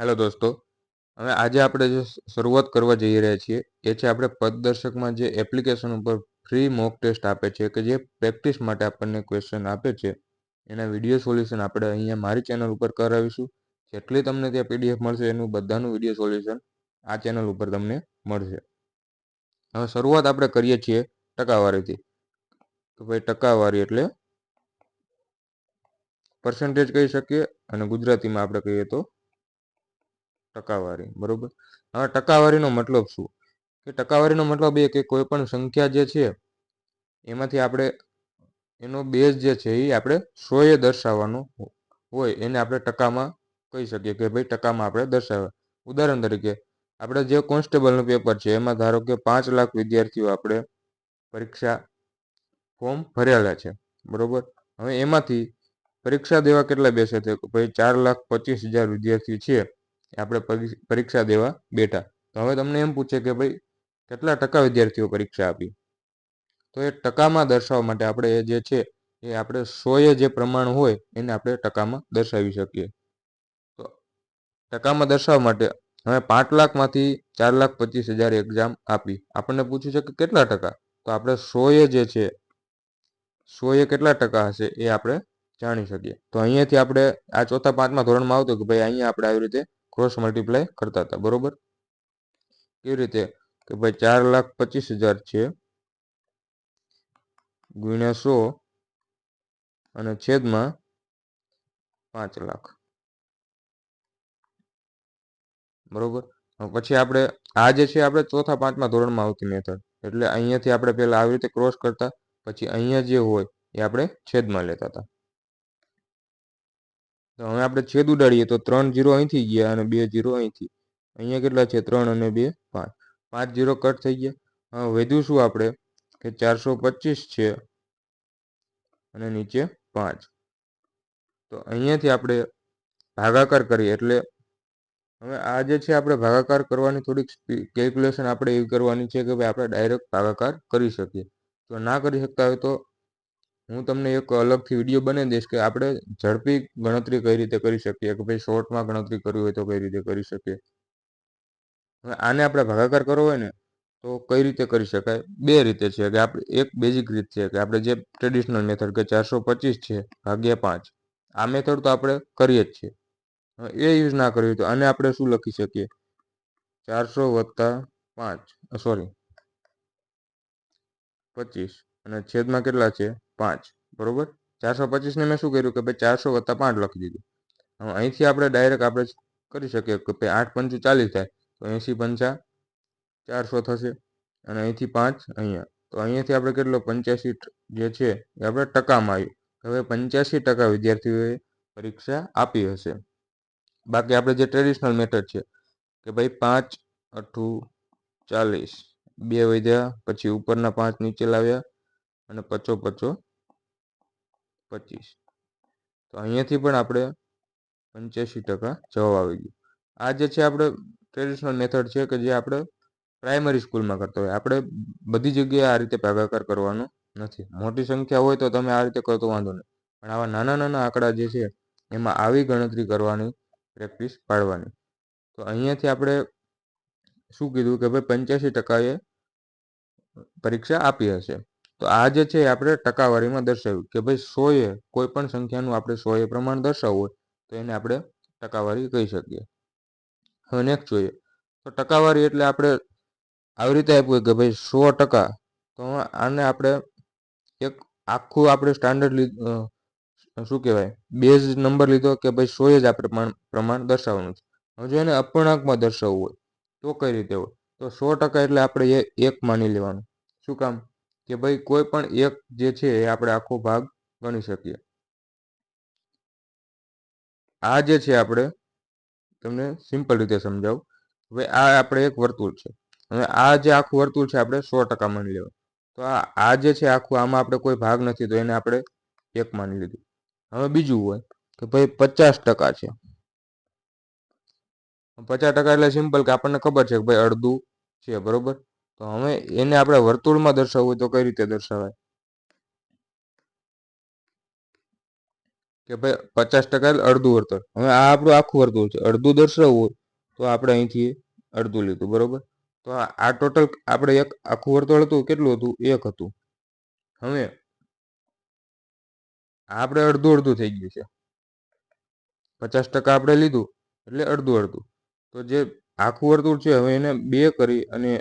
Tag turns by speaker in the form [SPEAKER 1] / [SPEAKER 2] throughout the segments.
[SPEAKER 1] Hello દોસ્તો, હવે આજે આપણે જે શરૂઆત કરવા જઈ રહ્યા છીએ એ છે આપણે પદદર્શકમાં જે એપ્લિકેશન ઉપર ફ્રી મોક ટેસ્ટ આપે છે કે જે પ્રેક્ટિસ માટે આપણને ક્વેશ્ચન આપે છે એના વિડીયો સોલ્યુશન આપણે અહીંયા મારી ચેનલ ઉપર કરાવીશું. જેટલી તમને ત્યાં પીડીએફ મળશે એનું બધાનું વિડીયો સોલ્યુશન આ ચેનલ ઉપર તમને મળશે. હવે શરૂઆત આપણે કરીએ છીએ ટકાવારીથી. તો ભાઈ ટકાવારી એટલે પર્સન્ટેજ કહી શકીએ અને ગુજરાતીમાં આપણે કહીએ તો ટકાવારી. બરોબર. હવે ટકાવારીનો મતલબ શું? કે ટકાવારીનો મતલબ એ કે કોઈ પણ સંખ્યા જે છે એમાંથી આપણે એનો બેઝ જે છે એ આપણે 100 દર્શાવવાનો હોય એને આપણે ટકામાં કહી શકીએ કે ભાઈ ટકામાં આપણે દર્શાવે. ઉદાહરણ તરીકે આપણે જે કોન્સ્ટેબલનું પેપર છે એમાં ધારો કે 5 લાખ વિદ્યાર્થીઓ આપણે પરીક્ષા ફોર્મ ભરેલા છે. બરોબર. હવે એમાંથી પરીક્ષા દેવા કેટલા બેસે છે? ભાઈ 4,25,000 વિદ્યાર્થી છે આપણે પરીક્ષા દેવા બેઠા. તો હવે તમને એમ પૂછે કે ભાઈ કેટલા ટકા વિદ્યાર્થીઓ પરીક્ષા આપી, તો એ ટકામાં દર્શાવવા માટે આપણે એ જે છે એ આપણે 100 જે પ્રમાણ હોય એને આપણે ટકામાં દર્શાવી શકીએ. તો ટકામાં દર્શાવવા માટે હવે 5 લાખમાંથી 4,25,000 એક્ઝામ આપી, આપણને પૂછ્યું છે કે કેટલા ટકા, તો આપણે 100 જે છે 100 કેટલા ટકા હશે એ આપણે જાણી શકીએ. તો અહીંયાથી આપણે આ ચોથા પાંચમા ધોરણમાં આવતું કે ભાઈ અહીંયા આપણે આવી રીતે ક્રોસ મલ્ટીપ્લાય કરતા હતા. બરોબર. કેવી રીતે કે ભાઈ 4,25,000 છે ગુણ્યા 100 અને છેદમાં 5 લાખ. બરોબર. પછી આપણે આ જે છે આપણે ચોથા પાંચમા ધોરણમાં આવતી મેથડ, એટલે અહીંયાથી આપણે પહેલા આવી રીતે ક્રોસ કરતા, પછી અહીંયા જે હોય એ આપણે છેદમાં લેતા હતા. તો હવે આપણે છેદ ઉડાડીએ તો 3 0 અહીંથી ગયા અને 2 0 અહીંથી. અહીંયા કેટલા છે? 3 અને 2 5. 5 0 કટ થઈ ગયા. હવે વધ્યું શું આપણે કે 425 છે અને નીચે 5. તો અહીંયાથી આપણે ભાગાકાર કરીએ એટલે હવે આ જે છે આપણે ભાગાકાર કરવાની થોડીક કેલ્ક્યુલેશન આપણે એવી કરવાની છે કે ભાઈ આપણે ડાયરેક્ટ ભાગાકાર કરી શકીએ. તો ના કરી શકતા હોય તો હું તમને એક અલગથી વિડીયો બનાવી દઈશ કે આપણે ઝડપી ગણતરી કઈ રીતે કરી શકીએ, કે ભાઈ શોર્ટમાં ગણતરી કરવી હોય તો કઈ રીતે કરી શકીએ. હવે આને આપણે ભાગાકાર કરવો હોય ને તો કઈ રીતે કરી શકાય? બે રીતે છે કે આપણે એક બેઝિક રીત છે કે આપણે જે ટ્રેડિશનલ મેથડ કે 425 છે ભાગ્યા 5, આ મેથડ તો આપણે કરીએ જ છીએ. એ યુઝ ના કરવી તો આને આપણે શું લખી શકીએ? 400 + 5 સોરી 25 અને છેદમાં કેટલા છે? 5. બરોબર. 425 ને મેં શું કર્યું કે ભાઈ 400 + 5 લખી દીધું. હવે અહીંથી આપણે ડાયરેક્ટ આપણે કરી શકીએ કે ભાઈ 8 × 5 = 40 થાય, તો 80 × 5 400 થશે અને અહીંથી 5 અહીંયા, તો અહીંયાથી આપણે કેટલો 85 જે છે એ આપણે ટકામાં આવ્યું. હવે 85% વિદ્યાર્થીઓએ પરીક્ષા આપી હશે. બાકી આપણે જે ટ્રેડિશનલ મેથડ છે કે ભાઈ 5 × 8 = 40, 2 વધ્યા, પછી ઉપરના 5 નીચે લાવ્યા અને 55 25. તો અહીંયાથી પણ આપણે 85% જવાબ આવી ગયો. આ જે છે આપણે ટ્રેડિશનલ મેથડ છે કે જે આપણે પ્રાઇમરી સ્કૂલમાં કરતા હોય. આપણે બધી જગ્યાએ આ રીતે ભાગાકાર કરવાનો નથી. મોટી સંખ્યા હોય તો તમે આ રીતે કરો તો વાંધો નહીં, પણ આવા નાના નાના આંકડા જે છે એમાં આવી ગણતરી કરવાની પ્રેક્ટિસ પાડવાની. તો અહીંયાથી આપણે શું કીધું કે ભાઈ 85%એ પરીક્ષા આપી હશે. તો આ જે છે આપણે ટકાવારીમાં દર્શાવ્યું કે ભાઈ 100 કોઈ પણ સંખ્યાનું આપણે 100 પ્રમાણ દર્શાવવું હોય તો એને આપણે ટકાવારી કહી શકીએ. હવે નેક્સ્ટ જોઈએ તો ટકાવારી એટલે આપણે આવી રીતે આપ્યું કે ભાઈ 100%, તો આને આપણે એક આખું આપણે સ્ટાન્ડર્ડ શું કહેવાય બેઝ નંબર લીધો કે ભાઈ 100 જ આપણે પ્રમાણ દર્શાવવાનું છે. હવે જો એને અપૂર્ણાંકમાં દર્શાવવું હોય તો કઈ રીતે હોય? તો 100% એટલે આપણે એ 1 માની લેવાનું. શું કામ? કે ભાઈ કોઈ પણ એક જે છે એ આપણે આખો ભાગ ગણી શકીએ. આ જે છે આપણે તમને સિમ્પલ રીતે સમજાવું. હવે આ આપણે એક વર્તુળ છે. હવે આ જે આખું વર્તુળ છે આપણે 100% માની લેવાનું. તો આ જે છે આખું, આમાં આપણે કોઈ ભાગ નથી તો એને આપણે 1 માની લીધું. હવે બીજું હોય કે ભાઈ 50% છે. 50% એટલે સિમ્પલ કે આપણને ખબર છે કે ભાઈ અડધું છે. બરોબર. તો હવે એને આપણે વર્તુળમાં દર્શાવવું તો કઈ રીતે દર્શાવાય? કે ભાઈ 50% એટલે અડધું વર્તુળ. હવે આ આપણું આખું વર્તુળ છે, અડધું દર્શાવવું હોય તો આપણે અહીંથી અડધું લીધું, બરોબર. તો આ ટોટલ આપણે એક આખું વર્તુળ હતું, કેટલું હતું? 1 હતું. હવે આપણે અડધું અડધું થઈ ગયું છે, 50% આપણે લીધું એટલે અડધું અડધું. તો જે આખું વર્તુળ છે હવે એને 2 કરી અને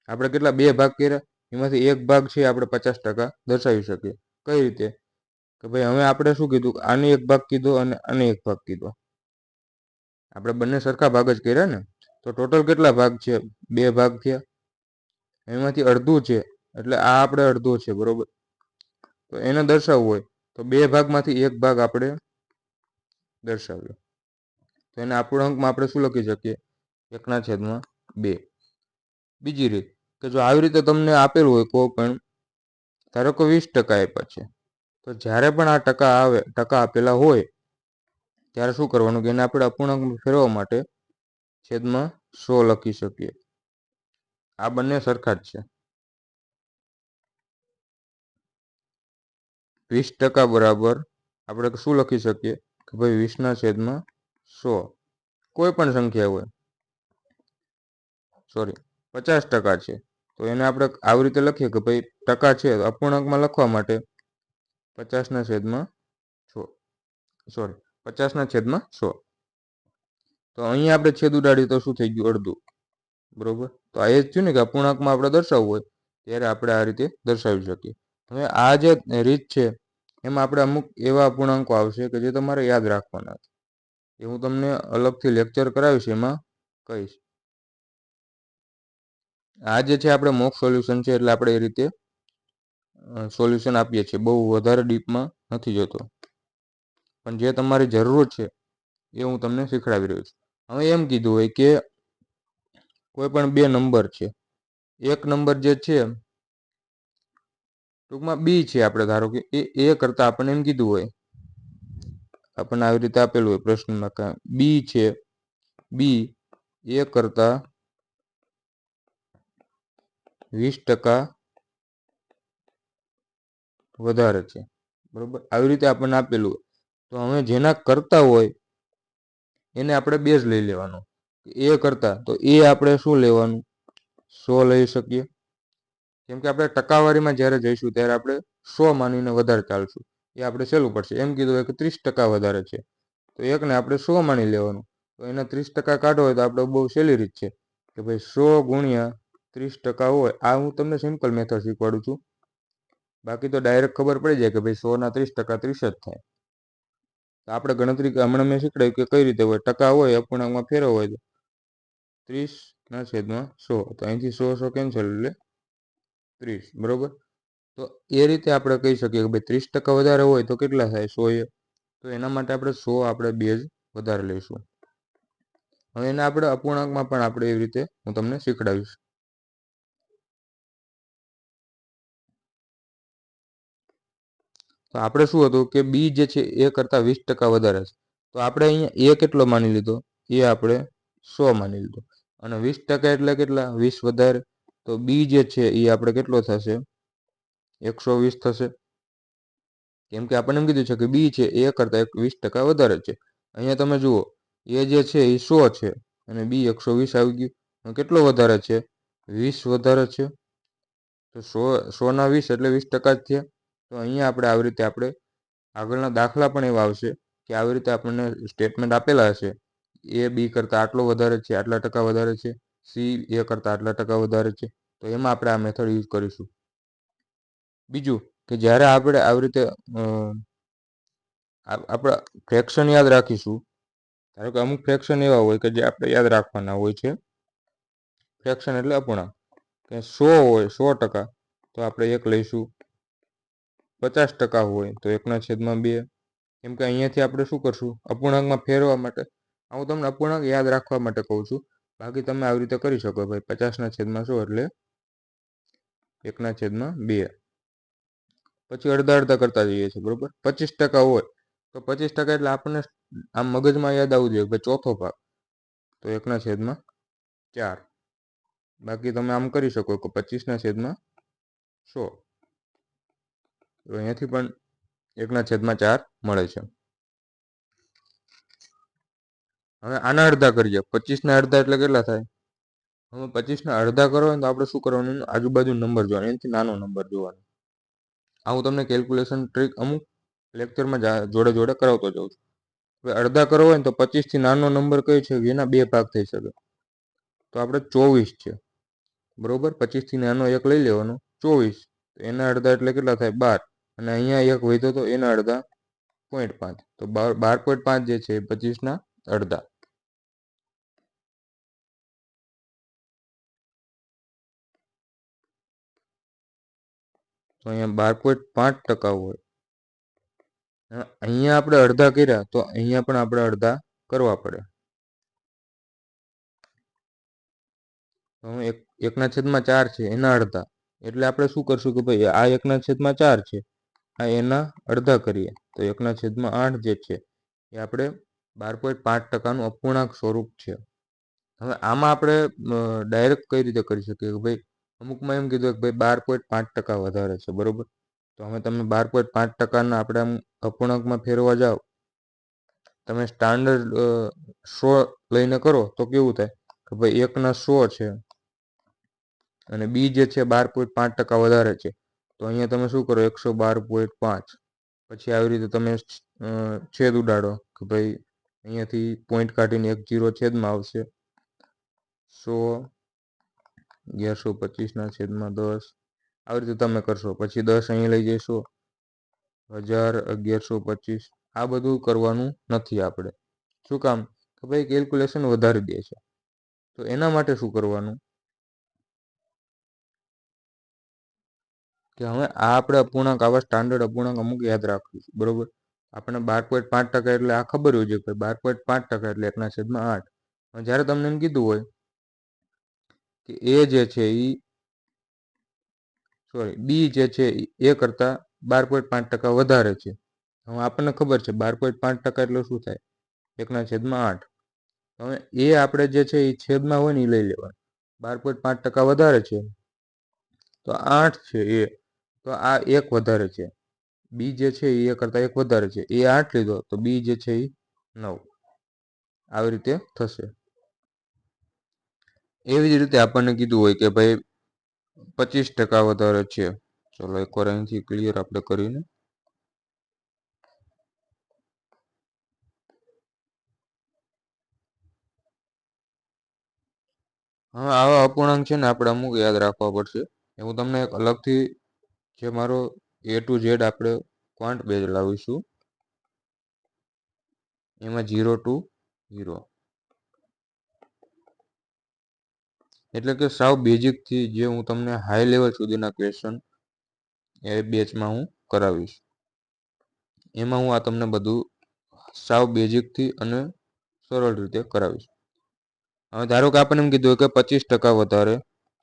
[SPEAKER 1] આપણે કેટલા 2 ભાગ કર્યા, એમાંથી એક ભાગ છે આપણે 50% દર્શાવી શકીએ. કઈ રીતે? કે ભાઈ હવે આપણે શું કીધું? આને એક ભાગ કીધો અને આને એક ભાગ કીધો. આપણે બંને સરખા ભાગ જ કર્યા ને. તો ટોટલ કેટલા ભાગ છે? 2 ભાગ થયા. એમાંથી અડધું છે એટલે આ આપણે અડધો છે, બરોબર. તો એને દર્શાવવું હોય તો 2 ભાગમાંથી એક ભાગ આપણે દર્શાવ્યો. તો એને અપૂર્ણાંકમાં આપણે શું લખી શકીએ? 1/2. બીજી રીત કે જો આવી રીતે તમને આપેલું હોય કોઈ પણ, ધારો કે 20% આપ્યા છે, તો જ્યારે પણ આ ટકા આપેલા હોય ત્યારે શું કરવાનું કે એને આપણે અપૂર્ણાંકમાં ફેરવવા માટે છેદમાં 100 લખી શકીએ. આ બંને સરખા જ છે. 20% બરાબર આપણે શું લખી શકીએ કે ભાઈ 20/100. કોઈ પણ સંખ્યા હોય, સોરી 50% છે તો એને આપણે આવી રીતે લખીએ કે ભાઈ ટકા છે અપૂર્ણાંકમાં લખવા માટે 50/100, સોરી 50/100. તો અહીંયા આપણે છેદ ઉડાડીએ તો શું થઈ ગયું? અડધું, બરોબર. તો આ એ જ થયું ને કે અપૂર્ણાંકમાં આપણે દર્શાવવું હોય ત્યારે આપણે આ રીતે દર્શાવી શકીએ. હવે આ જે રીત છે એમાં આપણે અમુક એવા અપૂર્ણાંકો આવશે કે જે તમારે યાદ રાખવાના છે. એ હું તમને અલગથી લેક્ચર કરાવીશ, એમાં કહીશ. આ જે છે આપણે મોક સોલ્યુશન છે એટલે આપણે એ રીતે સોલ્યુશન આપીએ છીએ. બહુ વધારે ડીપમાં નથી જતો, પણ જે તમારી જરૂર છે એ હું તમને શીખડાવી રહ્યો છું. હવે એમ કીધું હોય કે કોઈ પણ 2 નંબર છે, એક નંબર જે છે ટૂંકમાં બી છે, આપણે ધારો કે એ કરતાં આપણને એમ કીધું હોય, આપણને આવી રીતે આપેલું હોય પ્રશ્નમાં બી છે, બી એ કરતાં 20% વધારે છે, બરોબર. આવી રીતે આપણને આપેલું હોય તો હવે જેના કરતા હોય એને આપણે બેઝ લઈ લેવાનો. એ કરતા તો એ આપણે શું લેવાનું? 100 લઈ શકીએ. કેમ કે આપણે ટકાવારીમાં જ્યારે જઈશું ત્યારે આપણે 100 માનીને વધારે ચાલશું. એ આપણે સહેલું પડશે. એમ કીધું હોય કે 30% વધારે છે તો એકને આપણે 100 માની લેવાનું. તો એને 30% કાઢો હોય તો આપણે બહુ સહેલી રીત છે કે ભાઈ 100 ગુણ્યા 30% હોય. આ હું તમને સિમ્પલ મેથડ શીખવાડું છું. બાકી તો ડાયરેક્ટ ખબર પડી જાય કે ભાઈ 100ના 30% 30 જ થાય. તો આપણે ગણતરી હમણાં મેં શીખવાડ્યું કે કઈ રીતે હોય. ટકા હોય અપૂર્ણાંકમાં ફેરવો હોય તો 30/100. તો અહીંથી 100 કેન્સલ એટલે 30, બરોબર. તો એ રીતે આપણે કહી શકીએ કે ભાઈ 30% વધારે હોય તો કેટલા થાય? 100. તો એના માટે આપણે 100 આપણે બેઝ વધારે લઈશું. હવે એને આપણે અપૂર્ણાંકમાં પણ આપણે એવી રીતે હું તમને શીખડાવીશ. તો આપણે શું હતું કે બી જે છે એ કરતાં 20% વધારે છે. તો આપણે અહીંયા એ કેટલો માની લીધો? એ આપણે 100 માની લીધો. અને 20% એટલે કેટલા? 20 વધારે. તો બી જે છે એ આપણે કેટલો થશે? 120 થશે. કેમ કે આપણને એમ કીધું છે કે બી છે એ કરતાં 20% વધારે છે. અહીંયા તમે જુઓ, એ જે છે એ 100 છે અને બી 120 આવી ગયું. કેટલો વધારે છે? 20 વધારે છે. તો 100ના 20 એટલે 20% જ થયા. તો અહીંયા આપણે આવી રીતે આપણે આગળના દાખલા પણ એવા આવશે કે આવી રીતે આપણને સ્ટેટમેન્ટ આપેલા હશે. એ બી કરતાં આટલો વધારે છે, આટલા ટકા વધારે છે. સી એ કરતાં આટલા ટકા વધારે છે. તો એમાં આપણે આ મેથડ યુઝ કરીશું. બીજું કે જ્યારે આપણે આવી રીતે આપણા ફ્રેક્શન યાદ રાખીશું. ધારો કે અમુક ફ્રેક્શન એવા હોય કે જે આપણે યાદ રાખવાના હોય છે. ફ્રેક્શન એટલે અપૂર્ણાંક. કે 100 હોય 100%, તો આપણે 1 લઈશું. 50% હોય તો 1/2. કેમ કે અહીંયાથી આપણે શું કરશું? અપૂર્ણાંકમાં ફેરવવા માટે. હું તમને અપૂર્ણાંક યાદ રાખવા માટે કહું છું. બાકી તમે આવી રીતે કરી શકો. ભાઈ 50/100 એટલે 1/2. પછી અડધા અડધા કરતા જઈએ છીએ, બરોબર. 25% હોય તો 25% એટલે આપણને આમ મગજમાં યાદ આવવું જોઈએ ભાઈ ચોથો ભાગ, તો 1/4. બાકી તમે આમ કરી શકો કે 25/100. તો અહીંયાથી પણ 1/4 મળે છે. હવે આના અડધા કરીએ, 25ના અડધા એટલે કેટલા થાય? હવે 25ના અડધા કરવા હોય તો આપણે શું કરવાનું? આજુબાજુ નંબર જોવાનો, એનાથી નાનો નંબર જોવાનો. આ હું તમને કેલ્ક્યુલેશન ટ્રીક અમુક લેક્ચરમાં જોડે જોડે કરાવતો જાઉં છું. હવે અડધા કરવા હોય ને તો 25થી નાનો નંબર કયો છે? એના બે ભાગ થઈ શકે. તો આપણે 24 છે, બરોબર. 25થી નાનો એક લઈ લેવાનો, 24. તો એના અડધા એટલે કેટલા થાય? 12. અને અહીંયા એક વધ્યો તો એના અડધા 0.5. તો 12.5 જે છે એ 25ના અડધા. તો અહીંયા 12.5% હોય. અહીંયા આપણે અડધા કર્યા તો અહીંયા પણ આપણે અડધા કરવા પડે. હવે 1/4 છે એના અડધા એટલે આપણે શું કરશું કે ભાઈ આ 1/4 છે, આ એના અડધા કરીએ તો 1/8 જે છે એ આપણે 12.5%નું અપૂર્ણાંક સ્વરૂપ છે. હવે આમાં આપણે ડાયરેક્ટ કઈ રીતે કરી શકીએ કે ભાઈ અમુકમાં એમ કીધું કે ભાઈ 12.5% વધારે છે, બરોબર. તો હવે તમે 12.5%ના આપણે આમ અપૂર્ણાંકમાં ફેરવા જાઓ, તમે સ્ટાન્ડર્ડ 100 લઈને કરો તો કેવું થાય કે ભાઈ 1/100 છે અને બી જે છે 12.5% વધારે છે. તો અહીંયા તમે શું કરો? 112.5. પછી આવી રીતે તમે છેદ ઉડાડો કે ભાઈ અહીંયાથી પોઈન્ટ કાઢીને 1 0 છેદમાં આવશે. 100 1125 ના છેદમાં 10. આવી રીતે તમે કરશો. પછી 10 અહીં લઈ જઈશો, 1000 1125. આ બધું કરવાનું નથી આપણે. શું કામ? કે ભાઈ કેલ્ક્યુલેશન વધારી દે છે. તો એના માટે શું કરવાનું કે હવે આ આપણે અપૂર્ણાંક, આવા સ્ટાન્ડર્ડ અપૂર્ણાંક અમુક યાદ રાખવું, બરોબર. આપણે 12.5% એટલે આ ખબર હોય છે કે 12.5% એટલે 1/8. જ્યારે તમને એમ કીધું હોય કે એ જે છે બી જે છે એ કરતાં 12.5% વધારે છે. હવે આપણને ખબર છે 12.5% એટલે શું થાય? 1/8. હવે એ આપણે જે છે એ છેદમાં હોય ને એ લઈ લેવાનું. 12.5% વધારે છે તો 8 છે એ, તો આ 1 વધારે છે. બી જે છે એ કરતાં 1 વધારે છે, એ 8 લીધો તો બી જે છે એ 9. આવી રીતે થશે. એવી જ રીતે આપણને કીધું હોય કે ભાઈ 25% વધારે છે. ચલો એકવાર અહીંથી ક્લિયર આપણે કરીને, હવે આવા અપૂર્ણાંક છે ને આપણે અમુક યાદ રાખવા પડશે. હું તમને એક અલગથી જે મારો A to Z આપણે ક્વાન્ટ બેઝ લાવીશું, એમાં 0 to 0 એટલે કે સાવ બેઝિકથી જે હું તમને હાઈ લેવલ સુધીના ક્વેશ્ચન એ બેચમાં હું કરાવીશ. એમાં હું આ તમને બધું સાવ બેઝિકથી અને સરળ રીતે કરાવીશ. હવે ધારો કે આપણને એમ કીધું કે 25% વધારે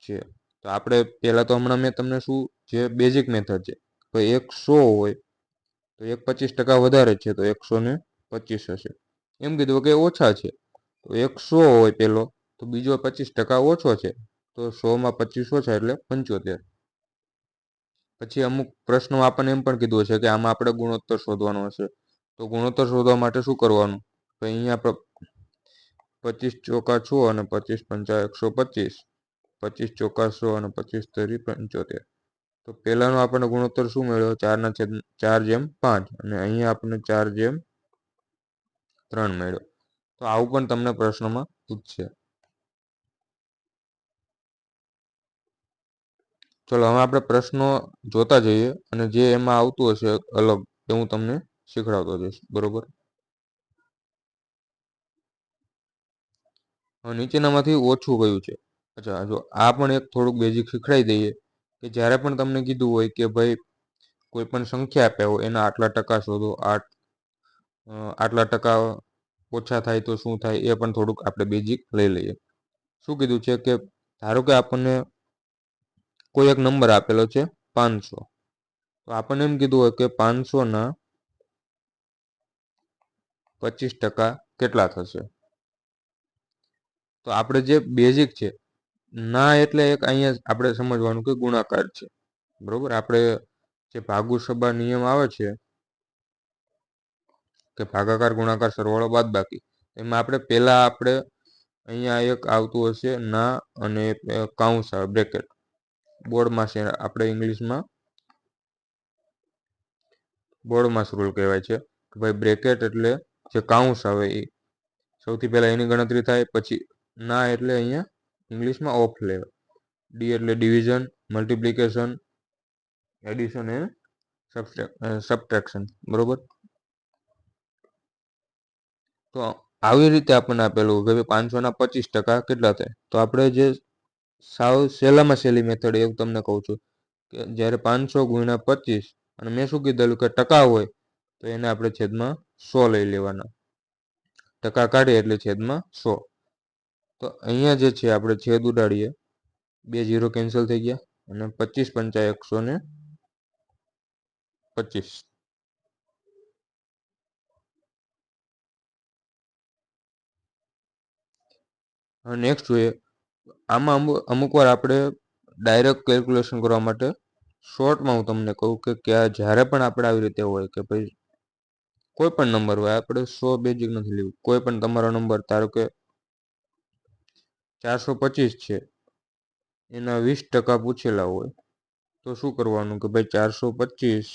[SPEAKER 1] છે, તો આપણે પહેલાં તો હમણાં મેં તમને શું જે બેઝિક મેથડ છે, તો 100 હોય તો 25% વધારે છે તો 125 હશે. એમ કીધું કે ઓછા છે તો 100 હોય પહેલો, તો બીજો 25% ઓછો છે તો 100માં 25 ઓછા એટલે 75. પછી અમુક પ્રશ્નો આપણને એમ પણ કીધું છે કે આમાં આપણે ગુણોત્તર શોધવાનો હશે. તો ગુણોત્તર શોધવા માટે શું કરવાનું? તો અહીંયા 25 ચોકા 6 અને 25 પંચા 125, 25 ચોકા 100 અને 25 તરી 75. તો પહેલાનો આપણને ગુણોત્તર શું મળ્યો? 4/5 અને અહીંયા આપણને 4/3 મળ્યો. તો આવું પણ તમને પ્રશ્નમાં પૂછશે. ચલો હવે આપણે પ્રશ્નો જોતા જઈએ અને જે એમાં આવતું હશે અલગ એ હું તમને શીખડાવતો જઈશ, બરોબર. હવે નીચેનામાંથી ઓછું કયું છે? અચ્છા, જો આ પણ એક થોડુંક બેઝિક શીખડાવી દઈએ કે જ્યારે પણ તમને કીધું હોય કે ભાઈ કોઈ પણ સંખ્યા આપ્યા હોય એના આટલા ટકા શોધો, આટલા ટકા ઓછા થાય તો શું થાય, એ પણ થોડુંક આપણે બેઝિક લઈ લઈએ. શું કીધું છે કે ધારો કે આપણને કોઈ એક નંબર આપેલો છે 500, તો આપણને એમ કીધું હોય કે 500ના 25% કેટલા થશે? તો આપણે જે બેઝિક છે ના એટલે એક અહીંયા આપણે સમજવાનું કે ગુણાકાર છે, બરોબર. આપણે જે ભાગુસભા નિયમ આવે છે કે ભાગાકાર ગુણાકાર સરવાળો બાદબાકી, એમાં આપણે પહેલા આપણે અહીંયા એક આવતું હશે ના અને કાઉન્સ આવે બ્રેકેટ. બોર્ડમાં છે આપણે ઇંગ્લિશમાં બોર્ડમાં રૂલ કહેવાય છે કે ભાઈ બ્રેકેટ એટલે જે કાઉન્સ આવે એ સૌથી પહેલા એની ગણતરી થાય. પછી ના એટલે અહીંયા ઇંગ્લિશમાં ઓફ લેવા. ડી એટલે ડિવિઝન, મલ્ટિપ્લિકેશન, એડિશન અને સબટ્રેક્શન. બરોબર. તો આવી રીતે આપણને આપેલું કે 525% કેટલા થાય. તો આપણે જે સાવ સહેલામાં સહેલી મેથડ એવું તમને કહું છું કે જ્યારે 500 ગુણ્યા 25 અને મેં શું કીધેલું કે ટકા હોય તો એને આપણે છેદમાં 100 લઈ લેવાના. ટકા કાઢીએ એટલે છેદમાં 100. તો અહીંયા જે છે આપણે છેદ ઉડાડીએ, 2 0 કેન્સલ થઈ ગયા અને 25 પંચા 125. હવે નેક્સ્ટ જોઈએ, આમાં અમુક વાર આપણે ડાયરેક્ટ કેલ્ક્યુલેશન કરવા માટે શોર્ટમાં હું તમને કહું કે જ્યારે પણ આપણે આવી રીતે હોય કે ભાઈ કોઈ પણ નંબર હોય, આપણે 100 બેઝિક નથી લેવું, કોઈ પણ તમારો નંબર ધારો કે 425 છે, એના 20% પૂછેલા હોય તો શું કરવાનું કે ભાઈ 425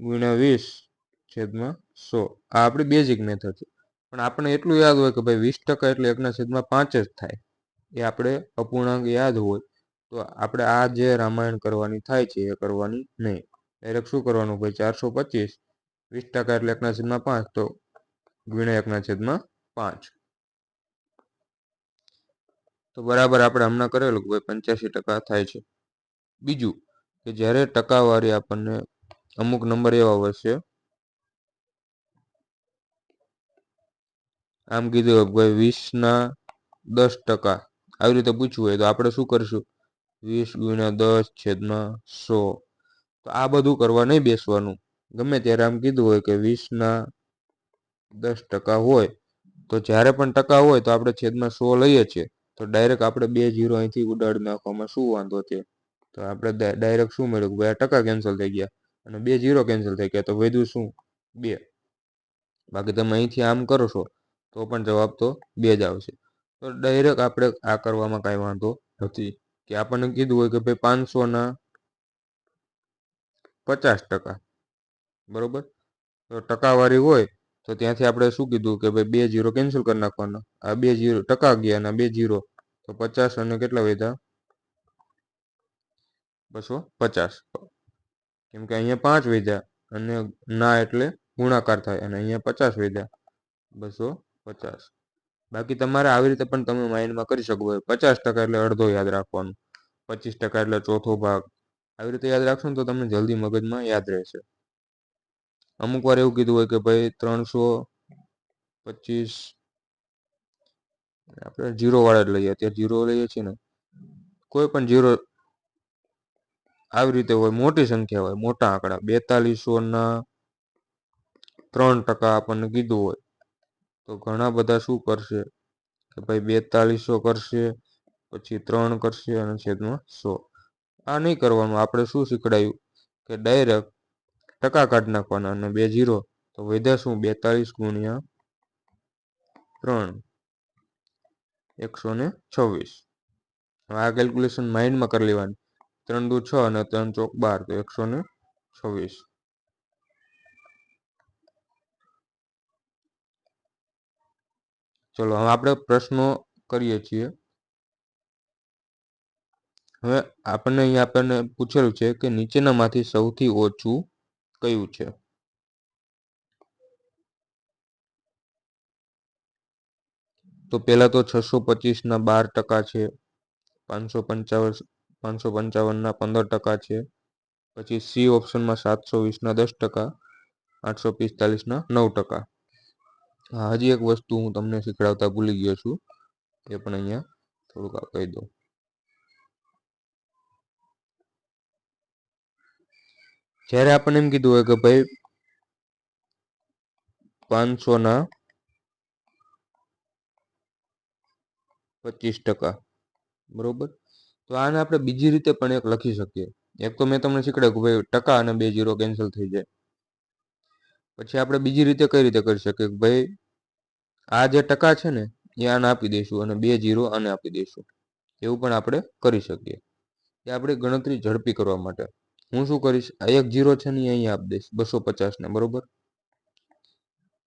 [SPEAKER 1] ગુણ્યા 20 છેદમાં 100. આ આપણી બેઝિક મેથડ છે. પણ આપણે એટલું યાદ હોય કે ભાઈ 20% એટલે 1/5 જ થાય. એ આપણે અપૂર્ણાંક યાદ હોય તો આપણે આ જે રામાયણ કરવાની થાય છે એ કરવાની નહીં. ડાયરેક્ટ શું કરવાનું ભાઈ 425 20% એટલે 1/5 તો ગુણ્યા 1/5. તો બરાબર આપણે હમણાં કરેલું કે ભાઈ 85% થાય છે. બીજું કે જ્યારે ટકાવારી આપણને અમુક નંબર એવા આવશે, આમ કીધું ભાઈ 20 ના 10% આવી રીતે પૂછવું હોય તો આપણે શું કરીશું, 20 ગુણ્યા 10 છેદમાં 100. તો આ બધું કરવા નહીં બેસવાનું. ગમે ત્યારે આમ કીધું હોય કે 20 ના 10% હોય તો જ્યારે પણ ટકા હોય તો આપણે છેદમાં 100 લઈએ છીએ. તો ડાયરેક્ટ આપણે 2 0 અહીંથી ઉડાડી નાખવામાં શું વાંધો છે. તો આપણે ડાયરેક્ટ શું મળ્યું કે ભાઈ આ ટકા કેન્સલ થઈ ગયા અને 2 0 કેન્સલ થઈ ગયા તો વધ્યું શું 2. બાકી તમે અહીંથી આમ કરશો તો પણ જવાબ તો 2 જ આવશે. તો ડાયરેક્ટ આપણે આ કરવામાં કાંઈ વાંધો નથી. કે આપણને કીધું હોય કે ભાઈ 500 ના 50%, બરોબર. તો ટકાવારી હોય તો ત્યાંથી આપણે શું કીધું કે ભાઈ 2 0 કેન્સલ કરી નાખવાના. આ 2 0 ટકા ગયા અને 2 0 તો 50 અને કેટલા વધ્યા 250. કેમ કે અહીંયા 5 વધ્યા અને ના એટલે ગુણાકાર થાય અને અહીંયા 50 વધ્યા 250. બાકી તમારે આવી રીતે પણ તમે માઇન્ડમાં કરી શકો. 50% એટલે અડધો યાદ રાખવાનું, 25% એટલે ચોથો ભાગ. આવી રીતે યાદ રાખશો ને તો તમને જલ્દી મગજમાં યાદ રહેશે. અમુક વાર એવું કીધું હોય કે ભાઈ 325 આપણે 0 વાળા જ લઈએ, અત્યારે 0 લઈએ છીએ ને, કોઈ પણ 0 આવી રીતે હોય, મોટી સંખ્યા હોય, મોટા આંકડા. 4200 ના 3% આપણને કીધું હોય તો ઘણા બધા શું કરશે કે ભાઈ 4200 કરશે, પછી 3 કરશે અને છેદમાં 100. આ નહીં કરવાનું. આપણે શું શીખડાયું કે ડાયરેક્ટ ટકા કાઢી નાખવાના અને 2 0 તો વધ્યા શું 42 ગુણ્યા 3 126. આ કેલ્ક્યુલેશન માઇન્ડમાં કરી લેવાની. 3 દુ 6 અને 3 ચોક 12 તો 126. ચલો હવે આપણે પ્રશ્નો કરીએ છીએ. હવે આપણને પૂછેલું છે કે નીચેનામાંથી સૌથી ઓછું કયું છે. તો પહેલા તો 625 ના 12% છે, 555 ના 15% છે, પછી સી ઓપ્શનમાં 720 ના 10%, 845 ના 9%. હજી એક વસ્તુ હું તમને શીખડાવતા ભૂલી ગયો છું, એ પણ અહીંયા થોડુંક કહી દઉં. જ્યારે આપણને એમ કીધું હોય કે ભાઈ 500 ના 25%, બરોબર. તો આને આપણે બીજી રીતે પણ એક લખી શકીએ. એક તો મેં તમને શીખડાવ્યું કે ભાઈ ટકા અને 2 0 કેન્સલ થઈ જાય. પછી આપણે બીજી રીતે કઈ રીતે કરી શકીએ કે ભાઈ આ જે ટકા છે ને એ આને આપી દઈશું અને 2 0 આને આપી દઈશું, એવું પણ આપણે કરી શકીએ. એ આપણી ગણતરી ઝડપી કરવા માટે હું શું કરીશ, આ 1 0 છે ને અહીંયા આપી દઈશ 250 ને, બરોબર.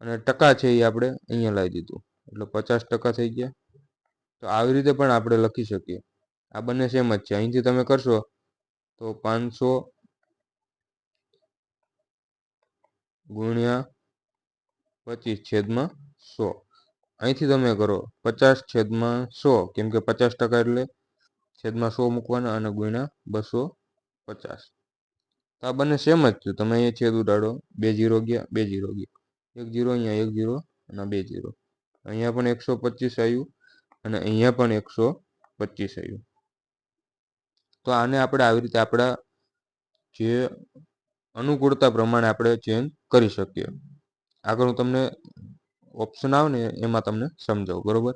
[SPEAKER 1] અને ટકા છે એ આપણે અહીંયા લાવી દીધું એટલે 50% થઈ ગયા. તો આવી રીતે પણ આપણે લખી શકીએ. આ બંને સેમ જ છે. અહીંથી તમે કરશો તો 500 ગુણ્યા 25/100. અહીંથી તમે કરો 50/100, કેમ કે 50% એટલે છેદમાં 100 મૂકવાના અને ગુણ્યા 250. તો આ બંને સેમ જ છે. તમે અહીંયા છેદ ઉડાડો, 2 0 ગયા, 2 0 ગયા, 1 0 અહીંયા, 1 0 અને 2 0. અહીંયા પણ 125 આવ્યું અને અહીંયા પણ 125 આવ્યું. તો આને આપણે આવી રીતે આપણા જે અનુકૂળતા પ્રમાણે આપણે ચેન્જ કરી શકીએ. આગળ હું તમને ઓપ્શન આવે ને એમાં તમને સમજાવું, બરોબર.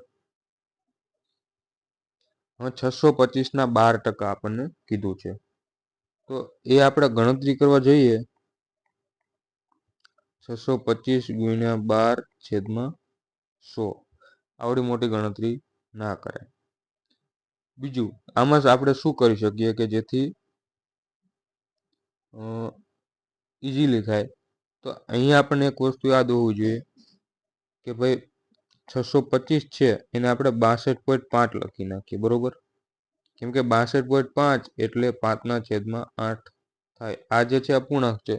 [SPEAKER 1] હવે 625 ના 12% આપણને કીધું છે, તો એ આપણે ગણતરી કરવા જઈએ 625 ગુણ્યા 12/100. આવડી મોટી ગણતરી ના કરાય. બીજું આમાં આપણે શું કરી શકીએ કે જેથી ઇઝીલી થાય. તો અહીંયા આપણને એક વસ્તુ યાદ હોવું જોઈએ કે ભાઈ 625 છે એને આપણે 62.5 લખી નાખીએ, બરોબર. કેમ કે 62.5 એટલે 5/8 થાય. આ જે છે અપૂર્ણાંક છે,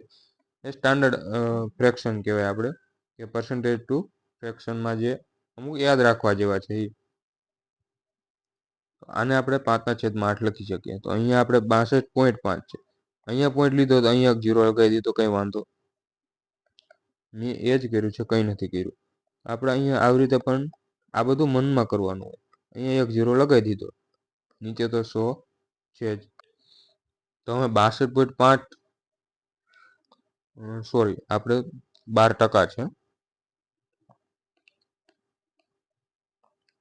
[SPEAKER 1] એ સ્ટાન્ડર્ડ ફ્રેક્શન કહેવાય આપણે, કે પર્સન્ટેજ ટુ ફ્રેક્શનમાં જે અમુક યાદ રાખવા જેવા છે એ. આને આપણે 5/8 લખી શકીએ. તો અહીંયા આપણે 62.5 છે, અહીંયા પોઈન્ટ લીધો તો અહીંયા 0 લગાવી દીધો, કંઈ વાંધો. મેં એ જ કર્યું છે, કંઈ નથી કર્યું. આપણે અહીંયા આવી રીતે પણ આ બધું મનમાં કરવાનું હોય. અહીંયા 1 0 લગાવી દીધો, નીચે તો 100 છે જ. તો હવે 62.5 સોરી આપણે 12% છે,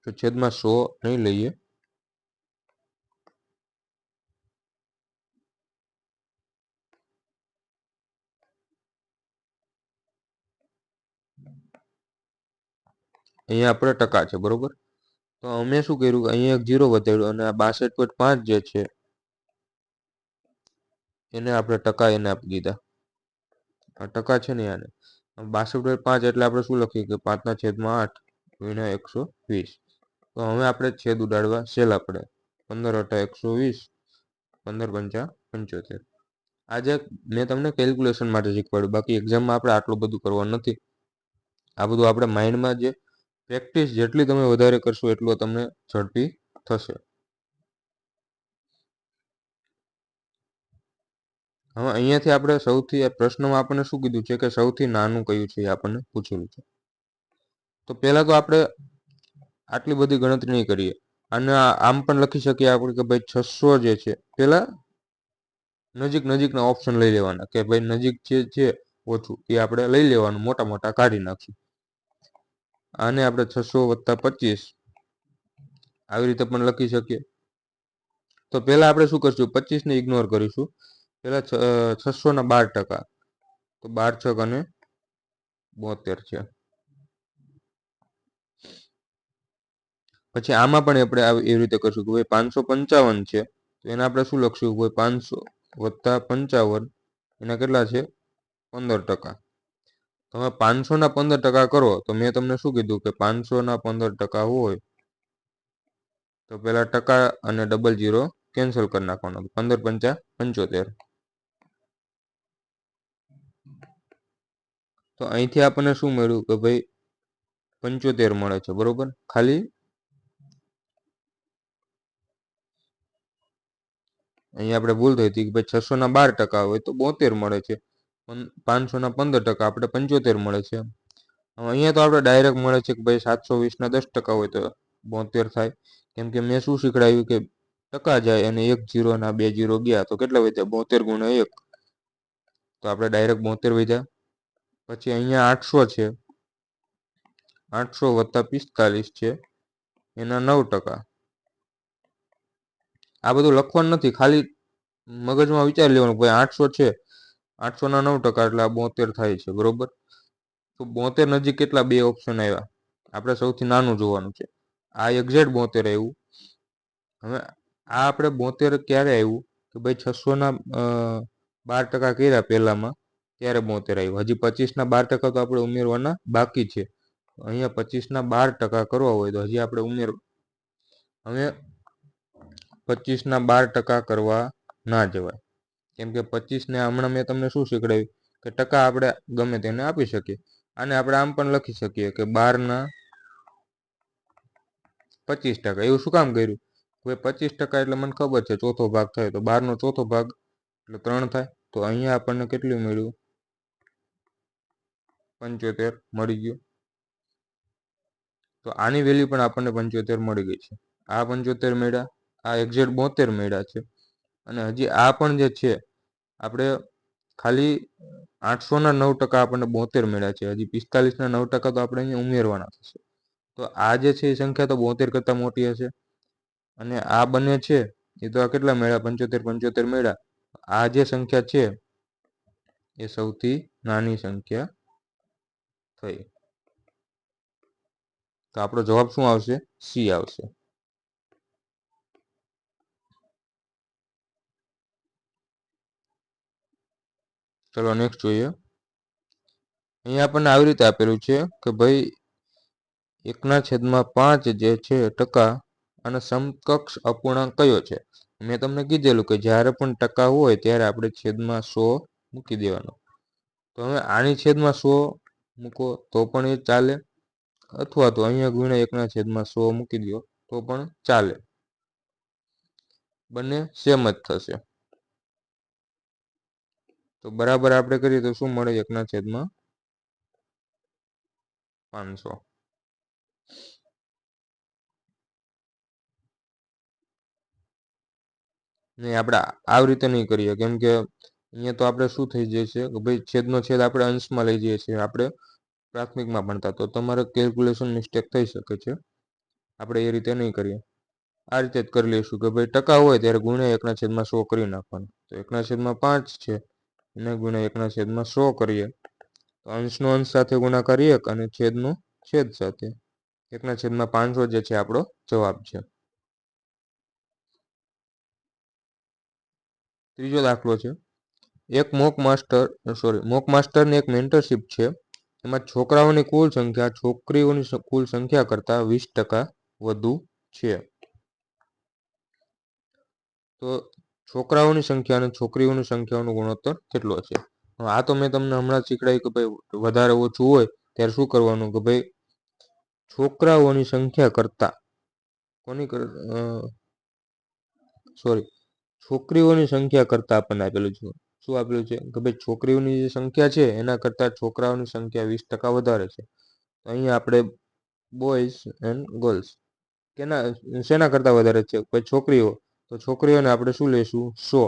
[SPEAKER 1] તો છેદમાં 100 નહીં લઈએ. અહીંયા આપણે ટકા છે, બરોબર. તો અમે શું કર્યું કે અહીંયા 1 0 વધાર્યું અને આ 62.5 જે છે એને આપણે ટકા એને આપી દીધા. આ ટકા છે ને આને 62.5 એટલે આપણે શું લખીએ કે 5/8 ગુણ્યા 120. તો હવે આપણે છેદ ઉડાડવા સહેલા પડે. 15 × 120, 15 × 5 75. આજે મેં તમને કેલ્ક્યુલેશન માટે શીખવાડ્યું, બાકી એક્ઝામમાં આપણે આટલું બધું કરવાનું નથી. આ બધું આપણે માઇન્ડમાં જે પ્રેક્ટિસ જેટલી તમે વધારે કરશો એટલું તમને ઝડપી થશે. હવે અહીંયાથી આપણે સૌથી પ્રશ્નમાં આપણને શું કીધું છે કે સૌથી નાનું કયું છે એ આપણને પૂછેલું છે. તો પહેલા તો આપણે આટલી બધી ગણતરી નહીં કરીએ, અને આમ પણ લખી શકીએ આપણે કે ભાઈ 600 જે છે પહેલા નજીકના ઓપ્શન લઈ લેવાના, કે ભાઈ નજીક છે ઓછું એ આપણે લઈ લેવાનું, મોટા મોટા કાઢી નાખશું. આને આપણે 600 + 25 આવી રીતે પણ લખી શકીએ. તો પહેલા આપણે શું કરશું, 25 ને ઇગ્નોર કરીશું. પહેલા 600 ના 12%, તો 12 × 6 = 72 છે. પછી આમાં પણ આપણે એવી રીતે કરશું કે ભાઈ 555 છે, તો એને આપણે શું લખશું, ભાઈ 500 + 55 એના કેટલા છે 15%. તો હવે 500 ના 15% કરો, તો મેં તમને શું કીધું કે 500 ના 15% હોય તો પેલા ટકા અને ડબલ 0 કેન્સલ કરી નાખવાનો, 15 × 5 = 75. તો અહીંથી આપણને શું મળ્યું કે ભાઈ 75 મળે છે, બરોબર. ખાલી અહીંયા આપણે ભૂલ થઈ હતી કે ભાઈ 600 ના 12% હોય તો 72 મળે છે, 500 ના 15% આપણે 75 મળે છે. અહીંયા તો આપણે ડાયરેક્ટ મળે છે કે ભાઈ 720 ના 10% હોય તો 72 થાય. કેમ કે મેં શું શીખડાવ્યું કે ટકા જાય અને 1 0 ના 2 0 ગયા તો કેટલા વધ્યા, 72 × 1, તો આપણે ડાયરેક્ટ 72 વધ્યા. પછી અહીંયા 800 છે, 800 + 45 છે, એના 9%. આ બધું લખવાનું નથી, ખાલી મગજમાં વિચારી લેવાનું ભાઈ 800 છે, 800 ના 9% એટલે આ 72 થાય છે, બરોબર. તો 72 નજીક કેટલા બે ઓપ્શન આવ્યા, આપણે સૌથી નાનું જોવાનું છે. આ એક્ઝેક્ટ 72 આવ્યું. હવે આ આપણે 72 ક્યારે આવ્યું કે ભાઈ 600 ના 12% કર્યા પહેલામાં ત્યારે 72 આવ્યું. હજી 25 ના 12% તો આપણે ઉમેરવાના બાકી છે. અહીંયા 25 ના 12% કરવા હોય તો હજી આપણે હવે 25 ના 12% કરવા ના જવાય, કેમ કે 25 ને હમણાં મેં તમને શું શીખડાવ્યું કે ટકા આપણે ગમે તેને આપી શકીએ. આને આપણે આમ પણ લખી શકીએ કે 12 ના 25%. એવું શું કામ કર્યું? હવે 25% એટલે મને ખબર છે ચોથો ભાગ થાય, તો 12 નો ચોથો ભાગ એટલે 3 થાય. તો અહીંયા આપણને કેટલું મળ્યું? 75 મળી ગયું. તો આની વેલ્યુ પણ આપણને 75 મળી ગઈ છે. આ 75 મળ્યા, આ એક્ઝેક્ટ 72 મળ્યા છે. અને હજી આ પણ જે છે આપણે ખાલી 800 ના 9% આપણને 72 મળ્યા છે. હજી 45 ના 9% તો આપણે અહીંયા ઉમેરવાના થશે. તો આ જે છે એ સંખ્યા તો 72 કરતાં મોટી હશે. અને આ બંને છે એ તો આ કેટલા મળ્યા? 75 મળ્યા. આ જે સંખ્યા છે એ સૌથી નાની સંખ્યા થઈ. તો આપણો જવાબ શું આવશે? સી આવશે. ચલો નેક્સ્ટ જોઈએ. અહીંયા આપણને આવી રીતે આપેલું છે કે ભાઈ 1/5 જે છે ટકા અને સમકક્ષ અપૂર્ણાંક કયો છે? મેં તમને કીધેલું કે જ્યારે પણ ટકા હોય ત્યારે આપણે છેદમાં 100 મૂકી દેવાનો. તો હવે આની છેદમાં 100 મૂકો તો પણ એ ચાલે, અથવા તો અહીંયા ગુણ્યા 1/100 મૂકી દો તો પણ ચાલે. બંને સેમ જ થશે. તો બરાબર આપણે કરીએ તો શું મળે? 1/500. નહીં, આપણે આવી રીતે નહીં કરીએ, કેમ કે અહીંયા તો આપણે શું થઈ જાય છે કે ભાઈ છેદનો છેદ આપણે અંશમાં લઈ જઈએ છીએ. આપણે પ્રાથમિકમાં ભણતા, તો તમારે કેલ્ક્યુલેશન મિસ્ટેક થઈ શકે છે. આપણે એ રીતે નહીં કરીએ. આ રીતે જ કરી લઈશું કે ભાઈ ટકા હોય ત્યારે ગુણ્યા 1/100 કરી નાખવાનું. તો 1/5 છે એને ગુણ્યા 1/100 કરીએ તો અંશનો અંશ સાથે ગુણાકાર 1 અને છેદનો છેદ સાથે. 1/500 જે છે આપણો જવાબ છે. ત્રીજો દાખલો છે. એક મોક માસ્ટરની એક મેન્ટરશીપ છે. એમાં છોકરાઓની કુલ સંખ્યા છોકરીઓની કુલ સંખ્યા કરતાં 20% વધુ છે. તો છોકરાઓની સંખ્યા અને છોકરીઓની સંખ્યાનો ગુણોત્તર કેટલો છે? આ તો મેં તમને હમણાં જ શીખડાયું કે ભાઈ વધારે ઓછું હોય ત્યારે શું કરવાનું કે ભાઈ છોકરાઓની સંખ્યા કરતાં છોકરીઓની સંખ્યા કરતાં આપણને આપેલું છે. શું આપેલું છે કે ભાઈ છોકરીઓની જે સંખ્યા છે એના કરતાં છોકરાઓની સંખ્યા 20% વધારે છે. તો અહીંયા આપણે બોયઝ એન્ડ ગર્લ્સ શેના કરતાં વધારે છે? ભાઈ છોકરીઓ. તો છોકરીઓને આપણે શું લઈશું? 100.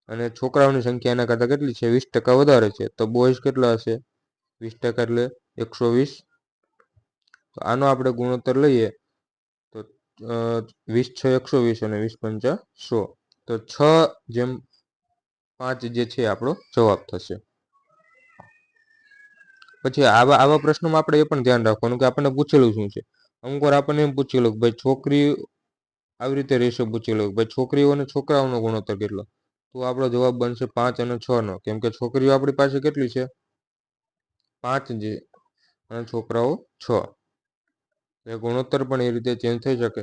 [SPEAKER 1] અને છોકરાઓની સંખ્યા એના કરતાં કેટલી છે? 20% વધારે છે. તો બોયઝ કેટલા હશે? 20% એટલે 120. તો આનો આપણે ગુણોત્તર લઈએ તો 20 × 6 120 અને 20 × 5 100. તો 6/5 જે છે આપણો જવાબ થશે. પછી આવા પ્રશ્નોમાં આપણે એ પણ ધ્યાન રાખવાનું કે આપણને પૂછેલું શું છે. અમુક વાર આપણને એમ પૂછેલું કે ભાઈ છોકરી આવી રીતે રેશિયો પૂછેલો કે ભાઈ છોકરીઓ અને છોકરાઓનો ગુણોત્તર કેટલો? તો આપણો જવાબ બનશે 5 અને 6 નો, કેમ કે છોકરીઓ આપણી પાસે કેટલી છે? 5 જે, અને છોકરાઓ 6. એ ગુણોત્તર પણ એ રીતે ચેન્જ થઈ શકે.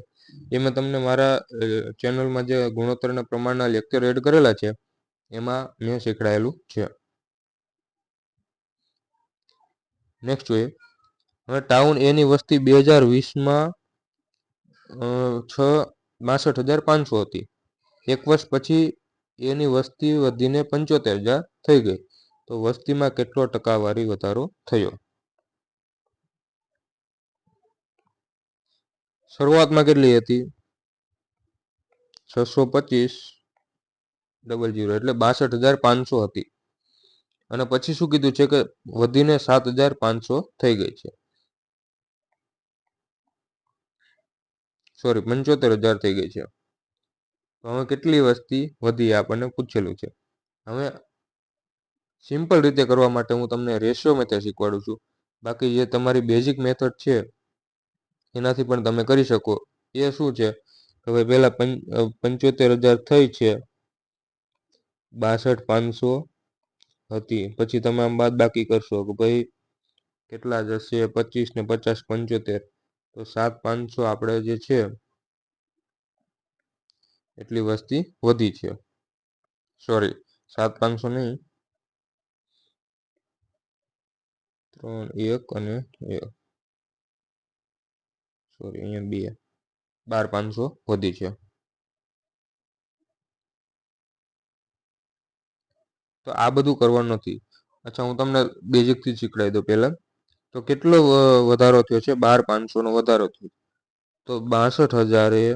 [SPEAKER 1] એ મેં તમને મારા ચેનલમાં જે ગુણોત્તરના પ્રમાણના લેક્ચર એડ કરેલા છે એમાં મેં શીખડાયેલું છે. નેક્સ્ટ જોઈએ. હવે ટાઉન એની વસ્તી 2020માં 62,500 હતી. એક વર્ષ પછી એની વસ્તી વધીને 75,000 થઈ ગઈ. તો વસ્તીમાં કેટલો ટકાવારી વધારો થયો? શરૂઆતમાં કેટલી હતી? 625,000 એટલે 62,500 હતી. અને પછી શું કીધું છે કે વધીને 7,500 થઈ ગઈ છે. 75,000 થઈ ગઈ છે. તો હવે કેટલી વસ્તી વધી આપણને પૂછેલું છે. હવે સિમ્પલ રીતે કરવા માટે હું તમને રેશિયો મેથડ શીખવાડું છું. બાકી જે તમારી બેઝિક મેથડ છે એનાથી પણ તમે કરી શકો. એ શું છે કે ભાઈ પહેલા 75,000 થઈ છે, 62,500 હતી. પછી તમે આમ બાદ બાકી કરશો કે ભાઈ કેટલા જશે, 25 ને 50 75, તો 7,500 આપણે જે છે એટલી વસ્તી વધી છે. સોરી, 7,500 નહીં, 3 1 અને 1, સોરી અહીંયા 2, 12,500 વધી છે. તો આ બધું કરવાનું નથી. અચ્છા, હું તમને બેઝિક થી શીખડાવી દઉં પહેલા. તો કેટલો વધારો થયો છે? 12,500 નો વધારો થયો. તો 62,000 એ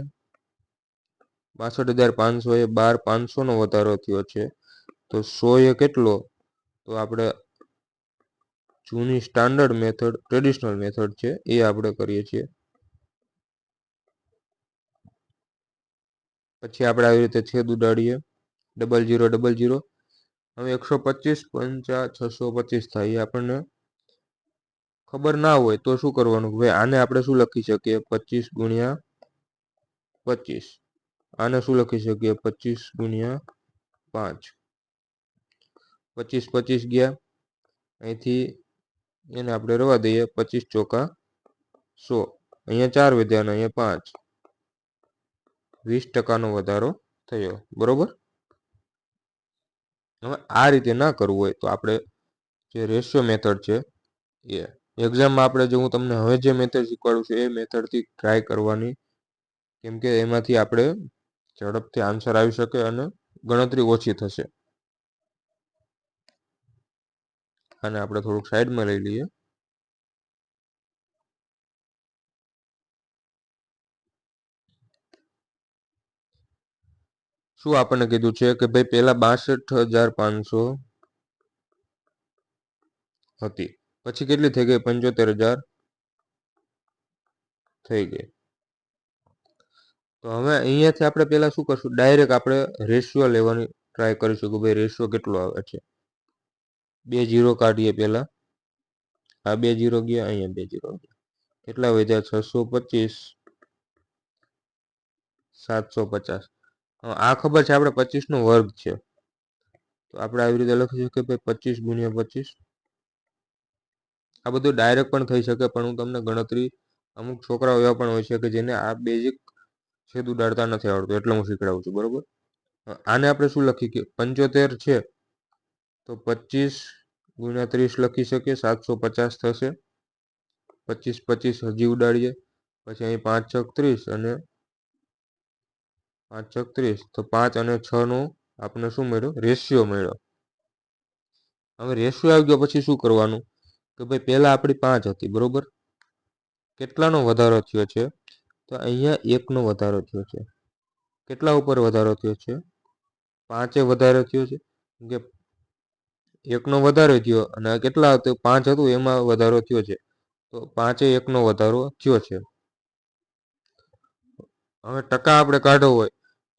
[SPEAKER 1] 62,500 એ 12,500 નો વધારો થયો છે. તો 100 એ કેટલો? તો આપણે જૂની સ્ટાન્ડર્ડ મેથડ, ટ્રેડિશનલ મેથડ છે એ આપણે કરીએ છીએ. પછી આપણે આવી રીતે છેદ ઉડાડીએ, 0000. હવે 125 50 625 થાય. એ આપણને ખબર ના હોય તો શું કરવાનું? ભાઈ આને આપણે શું લખી શકીએ? 25 ગુણ્યા 25. આને શું લખી શકીએ? 25 ગુણ્યા 5. 25 25 ગયા, અહીંથી એને આપણે રવા દઈએ. 25 ચોકા 100. અહીંયા 4 વધ્યા અને અહીંયા 5. 20% વધારો થયો. બરોબર. હવે આ રીતે ના કરવું હોય તો આપણે જે રેશિયો મેથડ છે એ એક્ઝામમાં આપણે જે હું તમને હવે જે મેથડ શીખવાડું છું એ મેથડથી ટ્રાય કરવાની, કેમ કે એમાંથી આપણે ઝડપથી આન્સર આવી શકે અને ગણતરી ઓછી થશે. અને આપણે થોડુંક સાઈડમાં લઈ લઈએ. શું આપણને કીધું છે કે ભાઈ પહેલા 62,500 હતી, પછી કેટલી થઈ ગઈ? 75,000 થઈ ગઈ. તો હવે અહીંયાથી આપણે પહેલા શું કરશું? ડાયરેક્ટ આપણે રેશિયો લેવાની ટ્રાય કરીશું કે ભાઈ રેશિયો કેટલો આવે છે. 2 0 કાઢીએ પહેલા. આ 2 0 ગયા, અહીંયા 2 0 ગયા. કેટલા વધ્યા? 625 750. આ ખબર છે આપણે 25 નો વર્ગ છે, તો આપણે આવી રીતે લખી શકીએ કે 25 ગુણ્યા 25. આ બધું ડાયરેક્ટ પણ થઈ શકે, પણ હું તમને ગણતરી, અમુક છોકરાઓ એવા પણ હોય છે કે જેને આ બેઝિક છેદ ઉડાડતા નથી આવડતું, એટલે હું શીખડાવું છું. બરોબર. આને આપણે શું લખી કે 75 છે તો 25 ગુણ્યા 30 લખી શકીએ, 750 થશે. 25 25 હજી ઉડાડીએ, પછી અહીં 5 6 30 અને 5 6 30. તો 5 અને 6 નો આપણે શું મળ્યો? રેશિયો મળ્યો. હવે રેશિયો આવી ગયો પછી શું કરવાનું કે ભાઈ પહેલા આપણી 5 હતી. બરોબર. કેટલાનો વધારો થયો છે? તો અહીંયા 1 નો વધારો થયો છે. કેટલા ઉપર વધારો થયો છે? 5 વધારો થયો છે, કે 1 નો વધારો થયો અને કેટલા હતું? 5 હતું, એમાં વધારો થયો છે. તો 5 એ 1 નો વધારો થયો છે. હવે ટકા આપણે કાઢવો હોય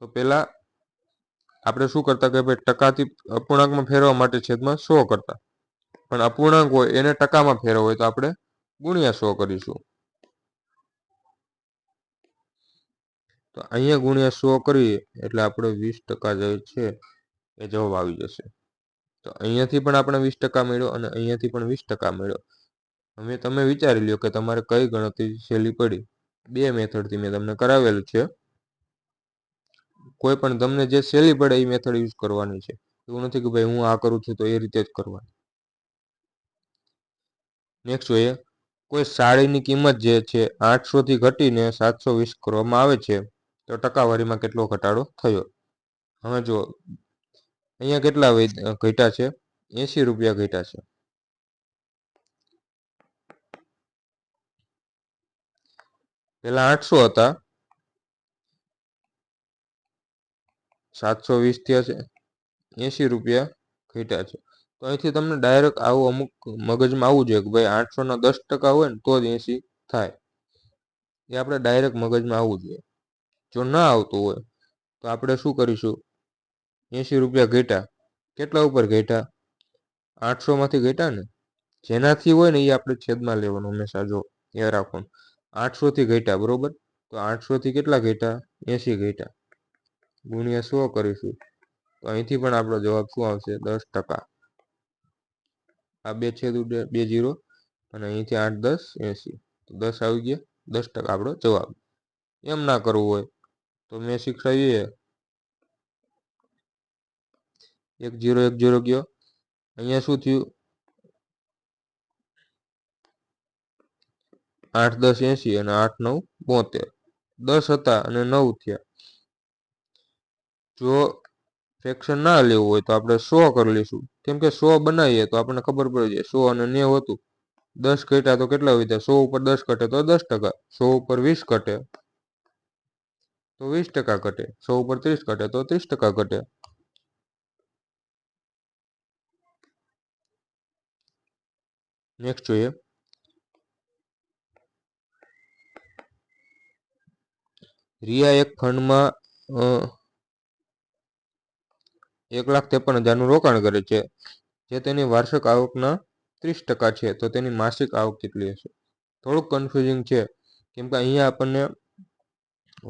[SPEAKER 1] તો પહેલા આપણે શું કરતા કે ભાઈ ટકાથી અપૂર્ણાંકમાં ફેરવવા માટે છેદમાં 100 કરતા, પણ અપૂર્ણાંક હોય એને ટકામાં ફેરવવો હોય તો આપણે ગુણ્યા 100 કરીશું. તો અહીંયા ગુણ્યા 100 કરીએ એટલે આપણે 20% જે છે એ જવાબ આવી જશે. તો અહીંયાથી પણ આપણે 20% મળ્યો અને અહીંયાથી પણ 20% મળ્યો. હવે તમે વિચારી લો કે તમારે કઈ ગણતરી સહેલી પડી. બે મેથડથી મેં તમને કરાવેલું છે. કોઈ પણ તમને જે સહેલી પડે એ મેથડ યુઝ કરવાની છે. એવું નથી કે ભાઈ હું આ કરું છું તો એ રીતે જ કરવાની. નેક્સ્ટ જોઈએ, કોઈ સાડીની કિંમત જે છે 800 થી ઘટીને 720 કરવામાં આવે છે, તો ટકાવારીમાં કેટલો ઘટાડો થયો? હવે જો અહીંયા કેટલા ઘટ્યા છે? 80 રૂપિયા ઘટ્યા છે. પેલા 800 હતા, 720 થયા છે, 80 રૂપિયા ઘટ્યા છે. તો અહીંથી તમને ડાયરેક્ટ આવું અમુક મગજમાં આવવું જોઈએ કે ભાઈ 800 ના 10% હોય ને તો જ 80 થાય. એ આપણે ડાયરેક્ટ મગજમાં આવવું જોઈએ. જો ના આવતું હોય તો આપણે શું કરીશું? 80 રૂપિયા ઘટ્યા, કેટલા ઉપર ઘટ્યા? 800 માંથી ઘટ્યા ને, જેનાથી હોય ને એ આપણે છેદમાં લેવાનું હંમેશા, જો એ રાખવાનું. 800 થી ઘટ્યા, બરોબર? તો 800 થી કેટલા ઘટ્યા? 80 ઘટ્યા. ગુણ્યા 100 કરીશું તો અહીંથી પણ આપણો જવાબ શું આવશે? 10%. આ બે છેદ ઉડે, 2 0, અને અહીંથી 8 10 80, તો 10 આવી ગયા. 10% આપણો જવાબ. એમ ના કરવું હોય તો મેં શીખવાડીએ 1 0 1 0 ગયો. અહીંયા શું થયું? 8 10 80 અને 8 9 72. 10 હતા અને 9 થયા. જો ફ્રેક્શન ના લેવું હોય તો આપણે 100 કરી લઈશું, કેમ કે 100 બનાવીએ તો આપણને ખબર પડી જાય 100 અને 90 હતું. 10 ઘટ્યા તો કેટલા વધ્યા? 100 ઉપર 10 ઘટે તો 10%, 100 ઉપર 20 ઘટે તો 20% ઘટે, 100 ઉપર 30 ઘટે તો 30% ઘટે. નેક્સ્ટ જોઈએ. રિયા એક ફંડમાં 1,53,000 નું રોકાણ કરે છે, જે તેની વાર્ષિક આવકના 30% છે, તો તેની માસિક આવક કેટલી હશે? થોડુંક કન્ફ્યુઝિંગ છે, કેમ કે અહીંયા આપણને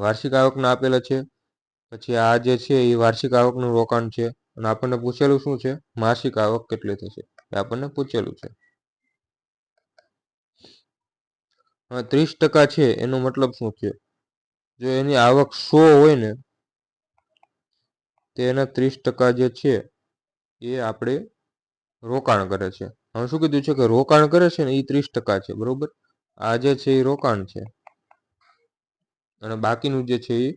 [SPEAKER 1] વાર્ષિક આવકના આપેલા છે, પછી આ જે છે એ વાર્ષિક આવકનું રોકાણ છે, અને આપણને પૂછેલું શું છે? માસિક આવક કેટલી થશે એ આપણને પૂછેલું છે. 30% છે એનો મતલબ શું છે? જો એની આવક 100 હોય ને તો એના 30% જે છે એ આપણે રોકાણ કરે છે. હવે શું કીધું છે કે રોકાણ કરે છે ને એ 30% છે, બરોબર? આ જે છે એ રોકાણ છે, અને બાકીનું જે છે એ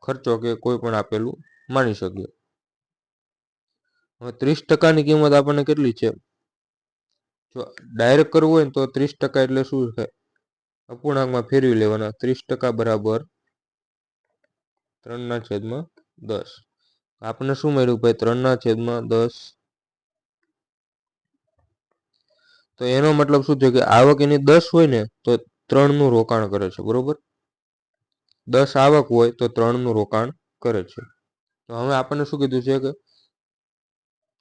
[SPEAKER 1] ખર્ચો કે કોઈ પણ આપેલું માની શકીએ. હવે 30%ની કિંમત આપણને કેટલી છે? જો ડાયરેક્ટ કરવું હોય ને તો 30% એટલે શું છે? અપૂર્ણાંકમાં ફેરવી લેવાના. 30% બરાબર 3/10. આપણને શું મળ્યું ભાઈ? 3/10. તો એનો મતલબ શું થયો કે આવક એની 10 હોય ને તો 3 નું રોકાણ કરે છે, બરોબર? 10 આવક હોય તો 3 નું રોકાણ કરે છે. તો હવે આપણને શું કીધું છે કે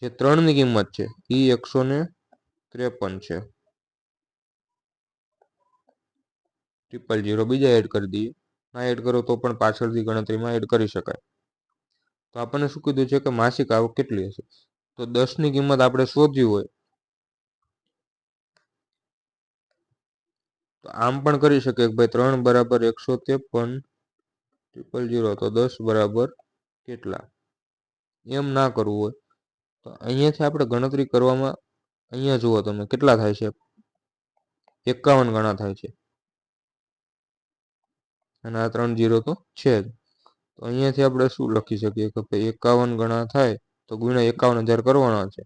[SPEAKER 1] જે 3 ની કિંમત છે એ 153 છે. 000 બીજા એડ કરી દઈએ. ના એડ કરો તો પણ પાછળથી ગણતરીમાં એડ કરી શકાય. તો આપણને શું કીધું છે કે માસિક આવક કેટલી હશે? તો 10 ની કિંમત આપણે શોધવી હોય તો આમ પણ કરી શકીએ કે ભાઈ 3 બરાબર 153 000, તો 10 બરાબર કેટલા? એમ ના કરવું હોય તો અહીંયાથી આપણે ગણતરી કરવામાં, અહીંયા જુઓ તમે કેટલા થાય છે? 51 ગણા થાય છે, અને આ 3 0 તો છે જ. તો અહીંયાથી આપણે શું લખી શકીએ કે ભાઈ 51 ગણા થાય તો ગુણ્યા 51,000 કરવાના છે,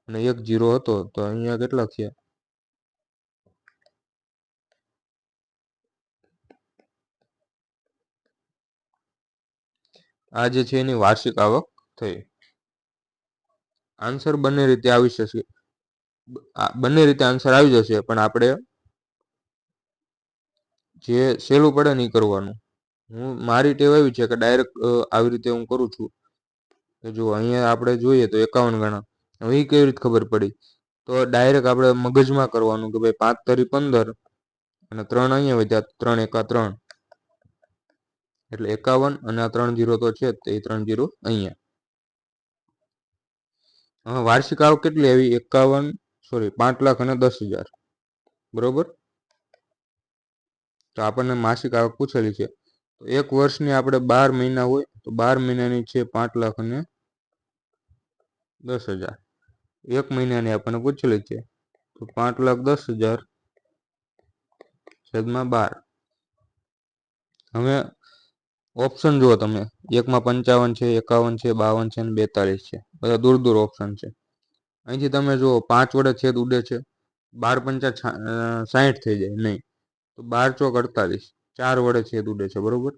[SPEAKER 1] અને 1 0 હતો તો અહીંયા કેટલા થયા? આ જે છે એની વાર્ષિક આવક થઈ. આન્સર બંને રીતે આવી જશે, બંને રીતે આન્સર આવી જશે, પણ આપણે જે સહેલું પડે ને એ કરવાનું. મારી ટેવ એવી છે કે ડાયરેક્ટ આવી રીતે હું કરું છું કે જો અહીંયા આપણે જોઈએ તો 51 ગણા. હવે એ કેવી રીતે ખબર પડી? તો ડાયરેક્ટ આપણે મગજમાં કરવાનું કે ભાઈ 5 તરી 15 અને 3 અહીંયા વધ્યા, 3 એકા 3 એટલે 51, અને આ 3 0 તો છે જ, એ 3 0 અહીંયા. હવે વાર્ષિક આવક કેટલી આવી? 5,10,000, બરોબર? તો આપણને માસિક આવક પૂછેલી છે. તો એક વર્ષની આપણે 12 મહિના હોય તો 12 મહિનાની છે 5,10,000. એક મહિનાની આપણને પૂછેલી છે તો 5,10,000 છેદમાં 12. હવે ઓપ્શન જુઓ તમે, એકમાં 55 છે, 51 છે, 52 છે અને 42 છે. બધા દૂર દૂર ઓપ્શન છે. અહીંથી તમે જુઓ 5 વડે છેદ ઉડે છે, 12 પંચા 60 થઈ જાય નહીં, તો 12 ચોક 48, 4 વડે છેદ ઉડે છે, બરોબર?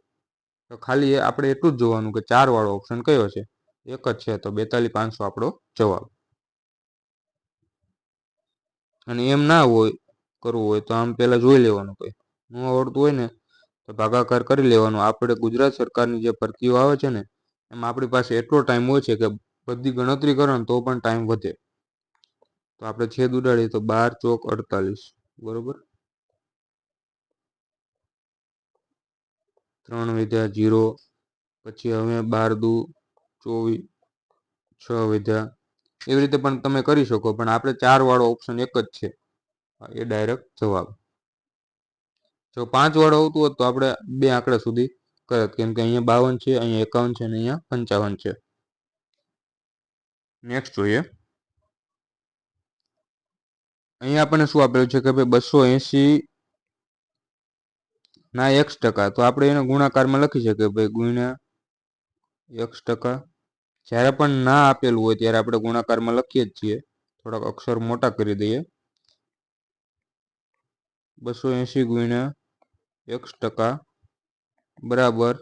[SPEAKER 1] તો ખાલી આપણે એટલું જ જોવાનું કે 4 વાળો ઓપ્શન કયો છે? એક જ છે, તો 42,500 આપણો જવાબ. અને એમ ના હોય કરવું હોય તો આમ પહેલા જોઈ લેવાનું, કંઈ ન આવડતું હોય ને તો ભાગાકાર કરી લેવાનો. આપણે ગુજરાત સરકારની જે ભરતીઓ આવે છે ને એમાં આપણી પાસે એટલો ટાઈમ હોય છે કે બધી ગણતરી કરો ને તો પણ ટાઈમ વધે. તો આપણે છેદ ઉડાડીએ તો 12 ચોક 48, બરોબર. 3 વધ્યા 0, પછી હવે 12 દુ 24, 6 વધ્યા. એવી રીતે પણ તમે કરી શકો, પણ આપણે 4 વાળો ઓપ્શન એક જ છે, એ ડાયરેક્ટ જવાબ. જો 5 વાળો આવતું હોત તો આપણે બે આંકડા સુધી કરત, કેમ કે અહીંયા 52 છે, અહીંયા 51 છે અને અહીંયા 55 છે. નેક્સ્ટ જોઈએ. અહીંયા આપણને શું આપેલું છે કે ભાઈ 280 ના x%, તો આપણે એને ગુણાકારમાં લખી શકીએ ભાઈ ગુણ્યા x%. જ્યારે પણ ના આપેલું હોય ત્યારે આપણે ગુણાકારમાં લખીએ જ છીએ. થોડાક અક્ષર મોટા કરી દઈએ. 280 ગુણ્યા x% બરાબર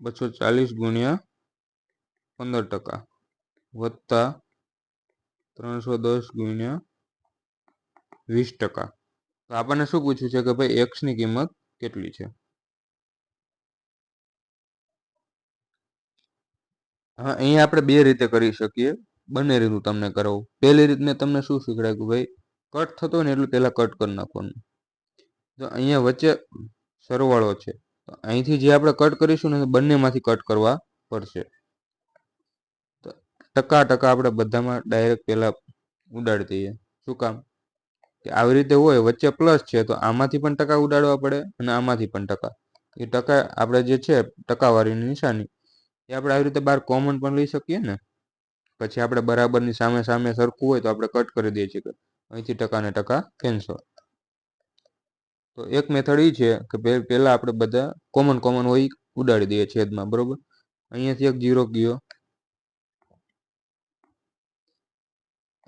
[SPEAKER 1] 240 ગુણ્યા 15% વત્તા 310 ગુણ્યા 20%. તો આપણને શું પૂછ્યું છે કે ભાઈ x ની કિંમત કેટલી છે. હા, અહીંયા આપણે બે રીતે કરી શકીએ, બંને રીતનું તમને કરાવું. પહેલી રીત મેં તમને શું શીખડાયું કે ભાઈ કટ થતો હોય ને એટલે પહેલાં કટ કરી નાખવાનું. તો અહીંયા વચ્ચે સરવાળો છે, તો અહીંથી જે આપણે કટ કરીશું ને બંનેમાંથી કટ કરવા પડશે. તો ટકા આપણે બધામાં ડાયરેક્ટ પહેલાં ઉડાડી દઈએ. શું કામ કે આવી રીતે હોય, વચ્ચે પ્લસ છે તો આમાંથી પણ ટકા ઉડાડવા પડે અને આમાંથી પણ ટકા. એ ટકા આપણે જે છે ટકાવારીની નિશાની એ આપણે આવી રીતે બહાર કોમન પણ લઈ શકીએ ને. પછી આપણે બરાબરની સામે સામે સરખું હોય તો આપણે કટ કરી દઈએ છીએ, અહીંથી ટકા ને ટકા કેન્સલ. તો એક મેથડ એ છે કે પહેલાં આપણે બધા કોમન હોય ઉડાડી દઈએ છેદમાં, બરોબર. અહીંયાથી એક 0 ગયો,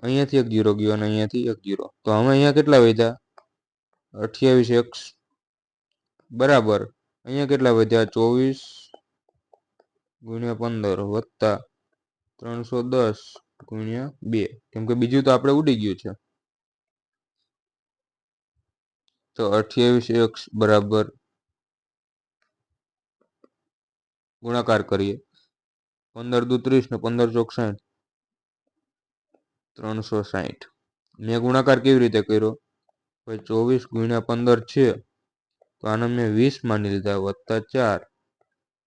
[SPEAKER 1] અહીંયાથી એક 0 ગયો અને અહીંયાથી એક 0. તો હવે અહીંયા કેટલા વધ્યા 28x બરાબર અહીંયા કેટલા વધ્યા 24 ગુણ્યા 15 વત્તા 310 ગુણ્યા 2, કેમ કે બીજું તો આપણે ઉડી ગયું છે. તો 28x બરાબર ગુણાકાર કરીએ, 15 દુ 30 ને 15 ચોક 60, 360. મેં ગુણાકાર કેવી રીતે કર્યો ભાઈ 24 ગુણ્યા 15 છે તો આને મેં 20 માની લીધા વત્તા 4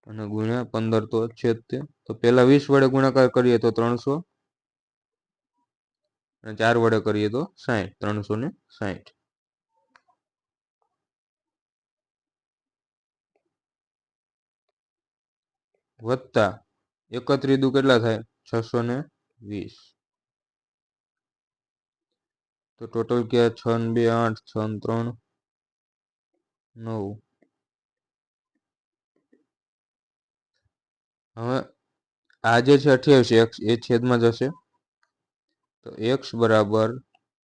[SPEAKER 1] અને ગુણ્યા 15 તો છે જ તે. તો પહેલા 20 વડે ગુણાકાર કરીએ તો 300 અને 4 વડે કરીએ તો 60, 360. વત્તા 31 દુ કેટલા થાય 620. તો ટોટલ ક્યાં 6 ને 2 8, 6 ને 3 9. હવે આ જે છે 28x એ છેદમાં જશે, તો x બરાબર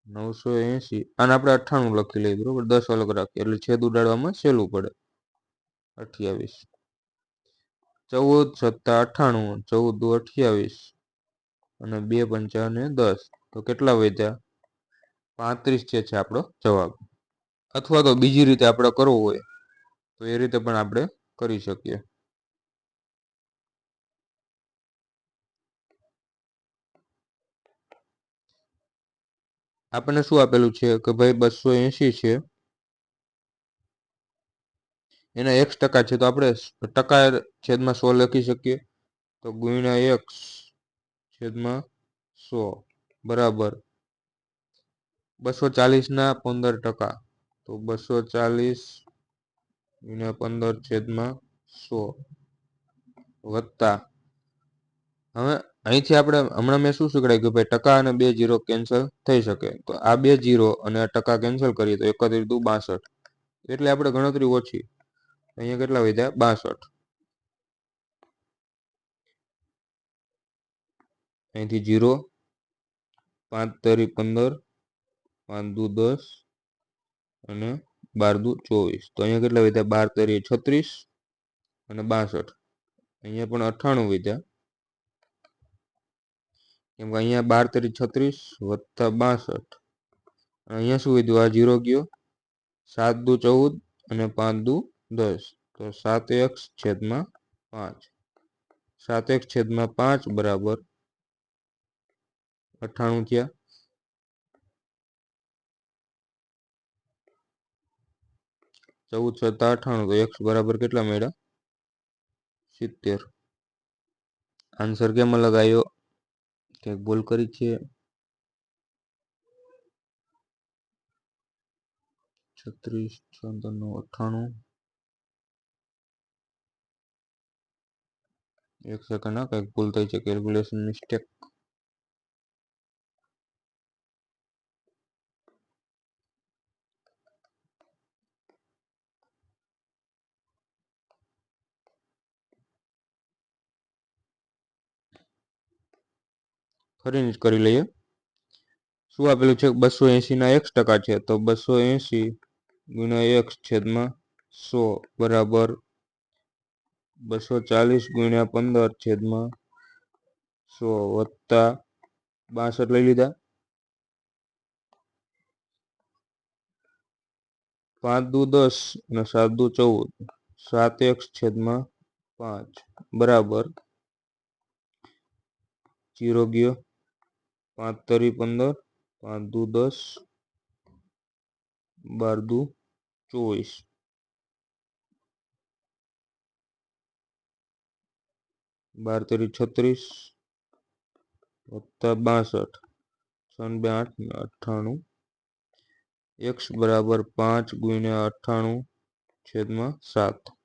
[SPEAKER 1] 980. અને આપણે 98 લખી લઈએ, બરોબર. 10 અલગ રાખીએ એટલે છેદ ઉડાડવામાં સહેલું પડે. 28 14 + 98, 14 દુ 28 અને 2 પંચા ને 10. તો કેટલા વધ્યા 35 છે આપણો જવાબ. અથવા તો બીજી રીતે આપણે કરવું હોય તો એ રીતે પણ આપણે કરી શકીએ. આપણને શું આપેલું છે કે ભાઈ 280 છે, એના x% છે, તો આપણે ટકા છેદમાં 100 લખી શકીએ. તો ગુણ્યા x છેદમાં 100 બરાબર 240 ના 15%. તો 240 ગુણ્યા 15 છેદમાં 100 વત્તા, હવે અહીંથી આપણે હમણાં મેં શું શીખડાયું કે ભાઈ ટકા અને 2 0 કેન્સલ થઈ શકે. તો આ 2 0 અને આ ટકા કેન્સલ કરીએ તો 31 દુ 62, એટલે આપણે ગણતરી ઓછી. અહીંયા કેટલા વધ્યા 62. અહીંથી 0, 5 તરી 15, 5 દુ 10 અને 12 દુ 24. તો અહીંયા કેટલા વધ્યા 12 તરી 36 અને 62. અહીંયા પણ 98 વધ્યા, કેમ કે અહીંયા 12 તરી 36 વત્તા 62. અહીંયા શું વધ્યું આ 0 ગયો, 7 દુ 14 અને 5 દુ 10. તો 7x છેદમાં 5, 7x છેદમાં 5 બરાબર 98 થયા, 14 + 98 તો x બરાબર કેટલા મળ્યા? 70. આન્સર કેમ અલગ આવ્યો? કંઈક ભૂલ કરી છે? 36, 94, 98. એક સેકન્ડ, હા કંઈક ભૂલ થઈ છે, કેલ્ક્યુલેશન મિસ્ટેક. ફરી કરી લઈએ. શું આપેલું છે? 280 ના x% છે, તો 280 × x છેદમાં 100 બરાબર 240 × 15 છેદમાં 100 વત્તા 62 લઈ લીધા. 5 દુ 10 અને 7 દુ 14, 7x છેદમાં 5 બરાબર 0 ગયો, 5 તરી 15, 5 દુ 10, 12 દુ 24, 12 તરી 36 વત્તા 62, 6 2 8 98. x બરાબર 5 × 98 છેદમાં 7.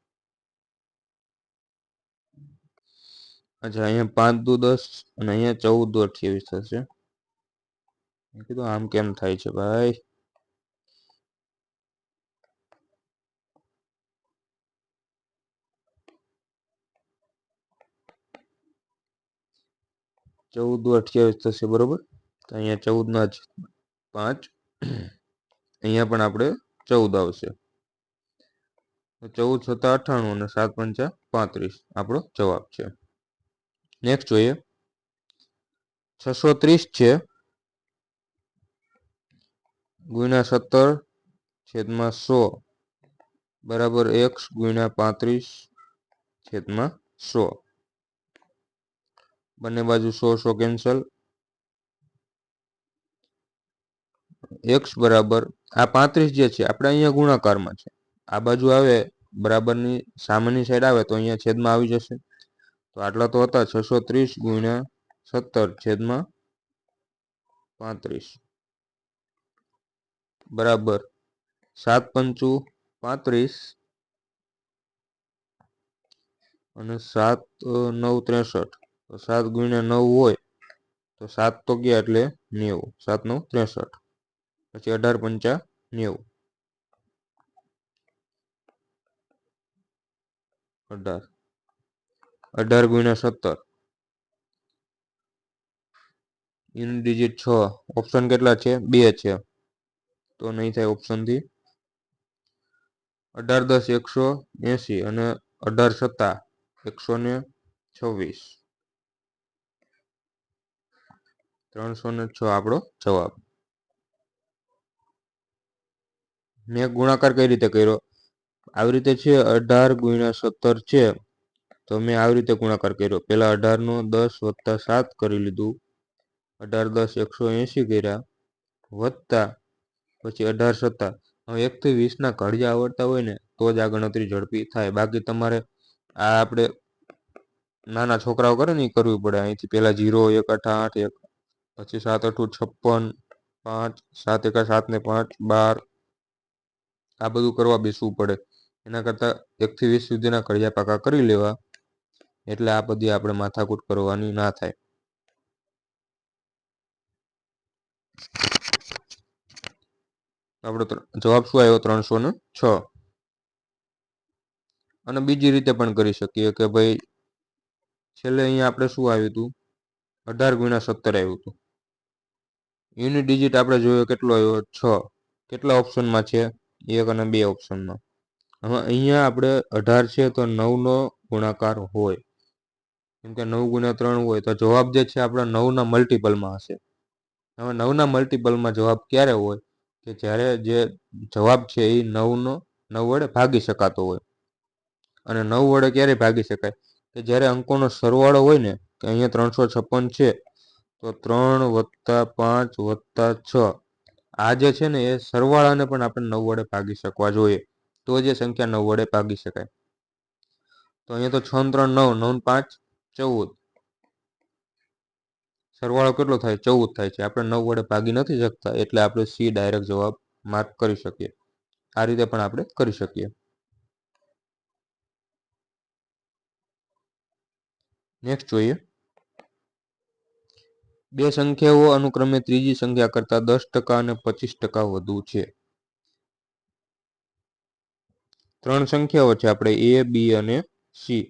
[SPEAKER 1] અચ્છા, અહીંયા 5 દુ 10 અને અહીંયા 14 દુ 28 થશે. મેં કીધું આમ કેમ થાય છે ભાઈ? ચૌદ દુ 28 થશે, બરોબર. તો અહીંયા 14 ના 5, અહીંયા પણ આપણે 14 આવશે. 14 + 98 અને 7 × 5 = 35 આપણો જવાબ છે. નેક્સ્ટ જોઈએ. 630 છે ગુણ્યા 17 છેદમાં 100 બરાબર x × 35 છેદમાં 100. બંને બાજુ 100 કેન્સલ. x બરાબર આ 35 જે છે આપણે અહીંયા ગુણાકારમાં છે, આ બાજુ આવે બરાબરની સામેની સાઈડ આવે તો અહીંયા છેદમાં આવી જશે. તો આટલા તો હતા 630 × 17 છેદમાં 35 બરાબર 7 × 5 = 35 અને 7 × 9 = 63. તો 7 × 9 હોય તો 7 તો ગયા એટલે 90, 7 × 9 = 63. પછી 18 × 5 = 90, 18 × 17 યુનિટ ડિજિટ 6. ઓપ્શન કેટલા છે? 2 છે, તો નહીં થાય ઓપ્શનથી. 18 × 10 = 180 અને 18 × 7 = 126. 306 આપણો જવાબ. મેં ગુણાકાર કઈ રીતે કર્યો? આવી રીતે છે, 18 × 17 છે, તો મેં આવી રીતે ગુણાકાર કર્યો. પહેલા 18 નો 10 + 7 કરી લીધું, 18 × 10 = 180 કર્યા, વત્તા પછી 18 × 7. હવે 1 થી 20 ના ઘડિયા આવડતા હોય ને તો જ આ ગણતરી ઝડપી થાય. બાકી તમારે આ આપણે નાના છોકરાઓ કરે ને એ કરવી પડે. અહીંથી પહેલા 0, 1 × 8 = 8, પછી 7 × 8 = 56, 5, 7 × 1 = 7 ને 5 = 12. આ બધું કરવા બેસવું પડે. એના કરતાં 1 થી 20 સુધીના ઘડિયા પાકા કરી લેવા, એટલે આ બધી આપણે માથાકૂટ કરવાની ના થાય. આપણો જવાબ શું આવ્યો? 306. અને બીજી રીતે પણ કરી શકીએ કે ભાઈ છેલ્લે અહીંયા આપણે શું આવ્યું હતું? 18 × 17 આવ્યું હતું. યુનિટ ડિજિટ આપણે જોયો કેટલો આવ્યો? 6. કેટલા ઓપ્શનમાં છે? 1 અને 2 ઓપ્શનમાં. હવે અહીંયા આપણે 18 છે તો 9 નો ગુણાકાર હોય, કેમ કે 9 × 3 હોય તો જવાબ જે છે આપણા 9 ના મલ્ટિપલમાં હશે. હવે 9 ના મલ્ટિપલમાં જવાબ ક્યારે હોય? કે જ્યારે જે જવાબ છે એ 9 વડે ભાગી શકાતો હોય. અને 9 વડે ક્યારે ભાગી શકાય? કે જ્યારે અંકોનો સરવાળો હોય ને, કે અહીંયા 356 છે તો 3 + 5 + 6 આ જે છે ને એ સરવાળાને પણ આપણે 9 વડે ભાગી શકવા જોઈએ, તો જે સંખ્યા 9 વડે ભાગી શકાય. તો અહીંયા તો 6 3 9, 9 5 14, સરવાળો કેટલો થાય? 14 થાય છે. આપણે 9 વડે ભાગી નથી શકતા, એટલે આપણે સી ડાયરેક્ટ જવાબ માર્ક કરી શકીએ. આ રીતે પણ આપણે કરી શકીએ. નેક્સ્ટ જોઈએ, બે સંખ્યાઓ અનુક્રમે ત્રીજી સંખ્યા કરતા 10% અને 25% વધુ છે. ત્રણ સંખ્યાઓ છે આપણે એ, બી અને સી.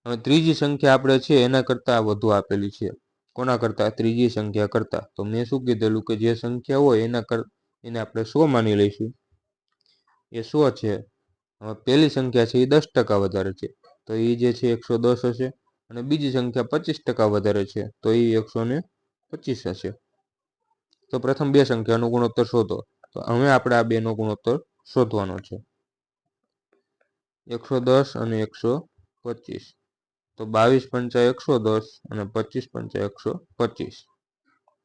[SPEAKER 1] હવે ત્રીજી સંખ્યા આપણે છે એના કરતા વધુ આપેલી છે. કોના કરતા? ત્રીજી સંખ્યા કરતા. તો મેં શું કીધેલું કે જે સંખ્યા હોય એને આપણે 100 માની લઈશું. એ 100 છે. હવે પહેલી સંખ્યા છે એ 10% વધારે છે, તો એ જે છે 110 હશે. અને બીજી સંખ્યા 25% વધારે છે, તો એ 125 હશે. તો પ્રથમ બે સંખ્યાનો ગુણોત્તર શોધો. તો હવે આપણે આ બેનો ગુણોત્તર શોધવાનો છે. 110 અને 125. તો 22 પંચા 110 અને 25 પંચા 125.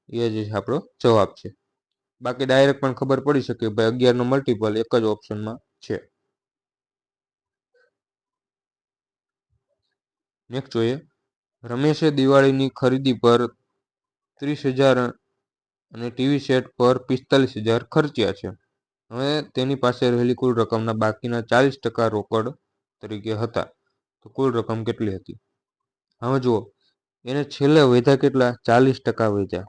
[SPEAKER 1] એ જે આપણો જવાબ છે. બાકી ડાયરેક્ટ પણ ખબર પડી શકે ભાઈ 11 નો મલ્ટીપલ એક જ ઓપ્શનમાં છે. નેક્સ્ટ જોઈએ, રમેશે દિવાળીની ખરીદી પર 30,000 અને ટીવી સેટ પર 45,000 ખર્ચ્યા છે. હવે તેની પાસે રહેલી કુલ રકમના બાકીના 40% રોકડ તરીકે હતા. તો કુલ રકમ કેટલી હતી? હવે જુઓ, એને છેલ્લે વધ્યા કેટલા? 40% વધ્યા.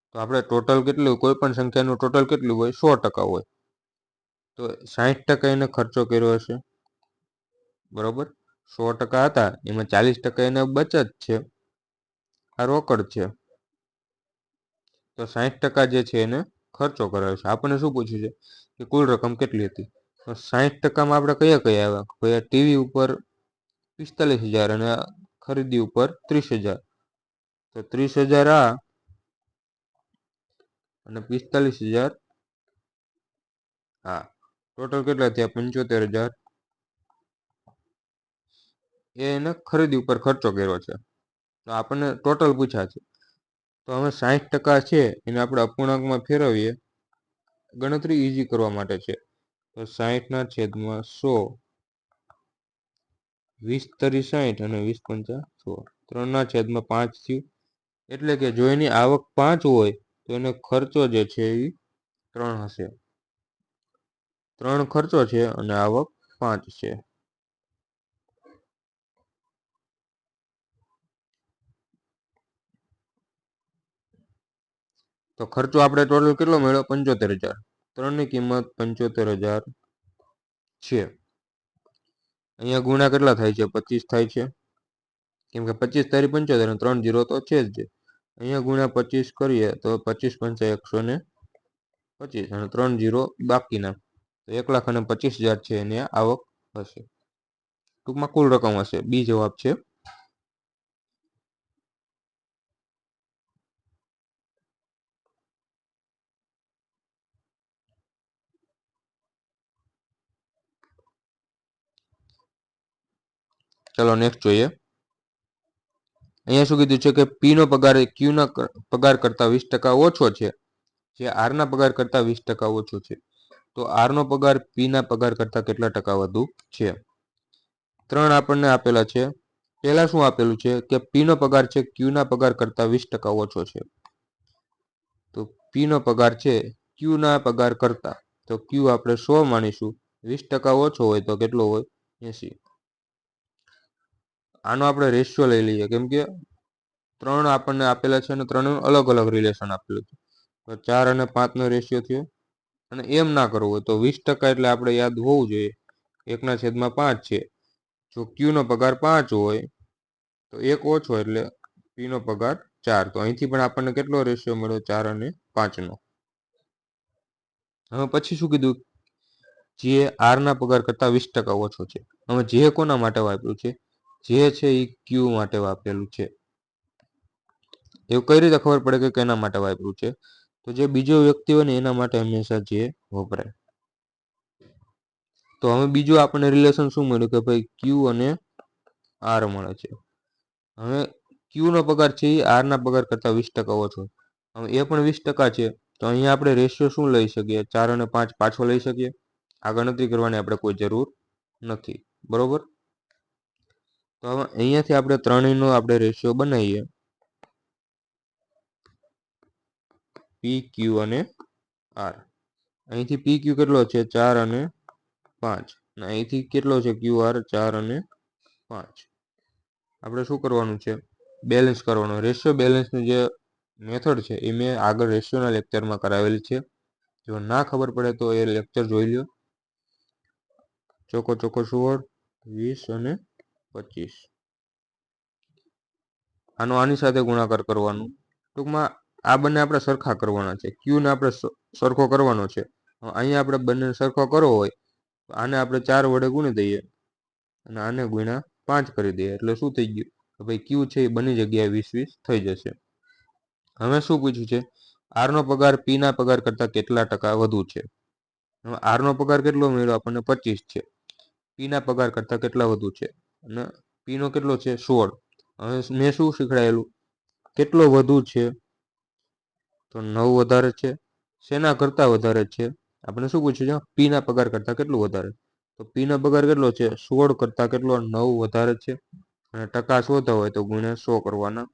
[SPEAKER 1] તો આપણે ટોટલ કેટલું, કોઈ પણ સંખ્યાનું ટોટલ કેટલું હોય? 100% હોય. તો 60% એને ખર્ચો કર્યો હશે, બરોબર. 100% હતા, એમાં 40% એને બચત છે, આ રોકડ છે. તો 60% જે છે એને ખર્ચો કરાયો છે. આપણને શું પૂછ્યું છે કે કુલ રકમ કેટલી હતી? તો 60%માં આપણે કયા કયા આવ્યા? ભાઈ ટીવી ઉપર 45,000 અને ખરીદી ઉપર 30,000. તો 30,000 આ અને 45,000 આ, ટોટલ કેટલા થયા? 75,000. એને ખરીદી ઉપર ખર્ચો કર્યો છે. તો આપણને ટોટલ પૂછ્યા છે. તો હવે 60% છે એને આપણે અપૂર્ણાંકમાં ફેરવીએ, ગણતરી ઈઝી કરવા માટે છે. તો 60/100, 20 તરી 60 અને 20 પંચા 100, 3/5 થયું. એટલે કે જો એની આવક 5 હોય તો એનો ખર્ચો જે છે એ 3 હશે. 3 ખર્ચો છે અને આવક 5 છે. તો ખર્ચો આપણે ટોટલ કેટલો મળ્યો? 75,000. 3 ની કિંમત 75,000 છે. અહીંયા ગુણા કેટલા થાય છે? 25 થાય છે, કેમ કે 25 તારી 75 અને 3 0 તો છે જ. અહીંયા ગુણ્યા 25 કરીએ તો 25 પંચા 125 અને 3 0 બાકીના, તો 1,25,000 છે એની આવક હશે. ટૂંકમાં કુલ રકમ હશે. બી જવાબ છે. ચલો નેક્સ્ટ જોઈએ. અહીંયા શું કીધું છે કે પી નો પગાર એ ક્યુ ના પગાર કરતા 20% ઓછો છે, જે આર ના પગાર કરતા 20% ઓછો છે. તો આર નો પગાર પી ના પગાર કરતા કેટલા ટકા વધુ છે? 3 આપણને આપેલા છે. પહેલા શું આપેલું છે કે પી નો પગાર છે ક્યુ ના પગાર કરતા 20% ઓછો છે. તો પી નો પગાર છે ક્યુ ના પગાર કરતા, તો ક્યુ આપણે 100 માનીશું, 20% ઓછો હોય તો કેટલો હોય? 80. આનો આપણે રેશિયો લઈ લઈએ, કેમ કે 3 આપણને આપેલા છે અને 3 અલગ અલગ રિલેશન આપેલું છે. તો 4 અને 5 નો રેશિયો થયો. અને એમ ના કરવું હોય તો 20% એટલે આપણે યાદ હોવું જોઈએ 1/5 છે. જો ક્યુ નો પગાર 5 હોય તો 1 ઓછો એટલે પી નો પગાર 4. તો અહીંથી પણ આપણને કેટલો રેશિયો મળ્યો? 4 અને 5 નો. હવે પછી શું કીધું? જે આર ના પગાર કરતા 20% ઓછો છે. હવે જે કોના માટે વાપર્યું છે? જે છે એ ક્યુ માટે વાપરેલું છે. એવું કઈ રીતે ખબર પડે કે કેના માટે વાપર્યું છે? તો જે બીજો વ્યક્તિ હોય ને એના માટે હંમેશા જે વપરાય. તો હવે બીજું આપણને રિલેશન શું મળ્યું કે ભાઈ ક્યુ અને આર મળે છે. હવે ક્યુ નો પગાર છે એ આર ના પગાર કરતા 20% ઓછો. હવે એ પણ 20% છે, તો અહીંયા આપણે રેશિયો શું લઈ શકીએ? 4 અને 5 પાછો લઈ શકીએ. આ ગણતરી કરવાની આપણે કોઈ જરૂર નથી, બરોબર. તો હવે અહીંયાથી આપણે ત્રણેયનો આપણે રેશિયો બનાવીએ, પી ક્યુ અને આર. અહીંથી પી ક્યુ કેટલો છે? 4 અને 5. અને અહીંથી કેટલો છે ક્યુ આર? 4 અને 5. આપણે શું કરવાનું છે? બેલેન્સ કરવાનું. રેશિયો બેલેન્સનું જે મેથડ છે એ મેં આગળ રેશિયોના લેક્ચરમાં કરાવેલી છે. જો ના ખબર પડે તો એ લેક્ચર જોઈ લો. ચોકો 16, 20 અને 25. આનો આની સાથે ગુણાકાર કરવાનું. ટૂંકમાં આ બંને આપણે સરખા કરવાના છે. ક્યુ ને આપણે સરખો કરવાનો છે. અહીંયા આપણે બંને સરખો કરવો હોય તો આને આપણે 4 વડે ગુણી દઈએ અને આને ગુણ્યા 5 કરી દઈએ, એટલે શું થઈ ગયું? તો ભાઈ ક્યુ છે એ બંને જગ્યાએ 20-20 થઈ જશે. હવે શું પૂછ્યું છે? આર નો પગાર પી ના પગાર કરતા કેટલા ટકા વધુ છે? હવે આર નો પગાર કેટલો મળ્યો આપણને? 25 છે. પી ના પગાર કરતા કેટલા વધુ છે? અને પી નો કેટલો છે? 16. હવે મેં શું શીખડાયેલું? કેટલો વધુ છે? તો 9 વધારે છે. શેના કરતા વધારે છે? આપણે શું પૂછ્યું છે? પી ના પગાર કરતા કેટલું વધારે? તો પી નો પગાર કેટલો છે? 16 કરતા કેટલો? 9 વધારે છે. અને ટકા શોધવા હોય તો ગુણ્યા 100 કરવાના